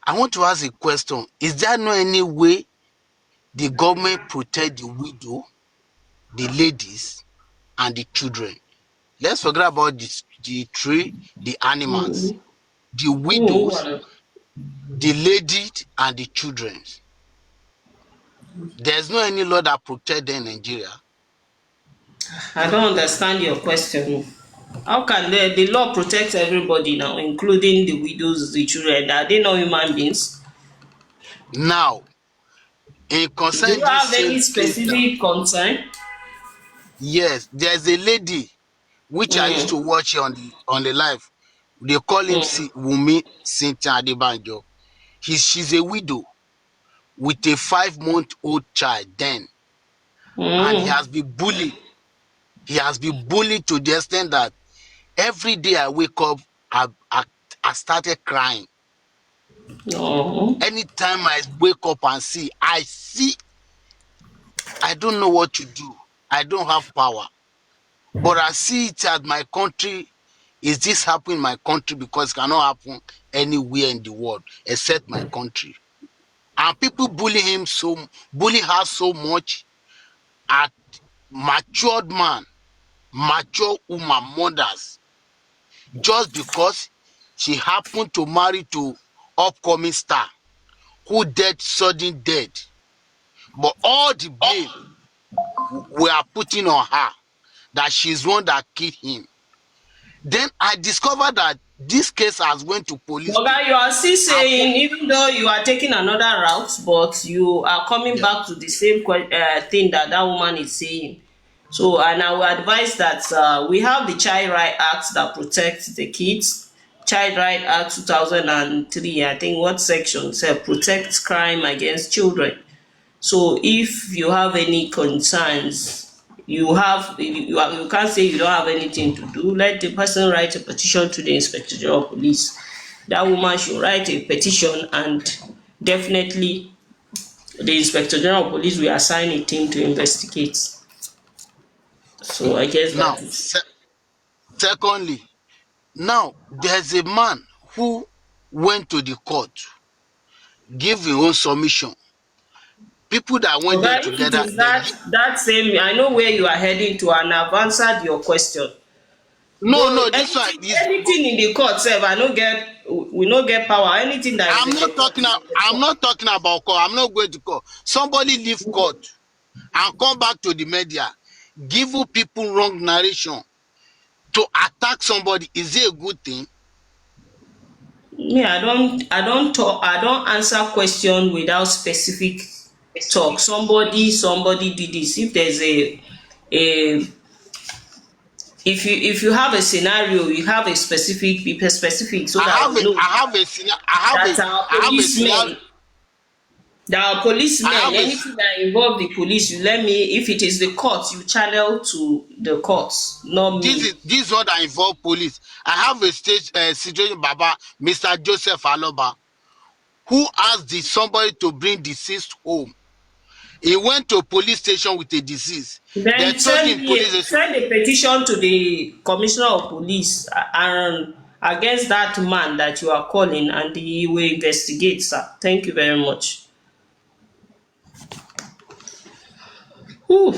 I want to ask a question. Is there no any way the government protect the widow, the ladies, and the children? Let's forget about the tree, the animals, Mm. the widows, Mm. the lady, and the children. There's no any law that protect them in Nigeria. I don't understand your question. How can the law protect everybody now, including the widows, the children? Are they not human beings? Now, in Do concern you this have same any case that, specific concern? yes, there's a lady which I used to Mm. watch on the live. They call him Mm. Wumi Cynthia Adebanjo. She's a widow with a 5-month-old child then, and he Mm. has been bullied. He has been bullied to the extent that every day I wake up, I started crying. No. Anytime I wake up and I don't know what to do. I don't have power. But I see it at my country. Is this happening in my country? Because it cannot happen anywhere in the world except my country. And people bully her so much at matured man, mature woman, mothers, just because she happened to marry to upcoming star who dead sudden death. But all the blame we are putting on her that she's one that killed him. Then I discovered that this case has went to police too. Oga, you are still And saying, even though you are taking another route, but you are coming yes, back to the same thing that that woman is saying. So, and I will advise that we have the Child Right Act that protects the kids. Child Right Act 2003, I think what section said protects crime against children. So if you have any concerns, you can't say you don't have anything to do. Let the person write a petition to the Inspector General of Police. That woman should write a petition, and definitely the Inspector General of Police will assign a team to investigate. So I guess now that is. secondly, now there's a man who went to the court, give his own submission. People that went there Oga, if it together, is that same, I know where you are heading to, and I've answered your question. no, Though this one is. anything in the court sef, we no get power. Anything that is in the court is in the I'm court. not talking about court. I'm not going to court. Somebody leave court and come back to the media, give people wrong narration to attack somebody. Is it a good thing? Me, I don't answer question without specific talk. Somebody did this. If there's a if you have a scenario, you have a specific, be specific so that we know that our I policemen, have a anything that involve the police, you let me. If it is the court, you channel to the courts, not me. this is what I involve police. I have a state situation, Baba, Mr. Joseph Aloba, who asked somebody to bring deceased home. He went to a police station with a disease. They Then told him police station. send a petition to the commissioner of police and against that man that you are calling, and he will investigate, sir. Thank you very much. Whew.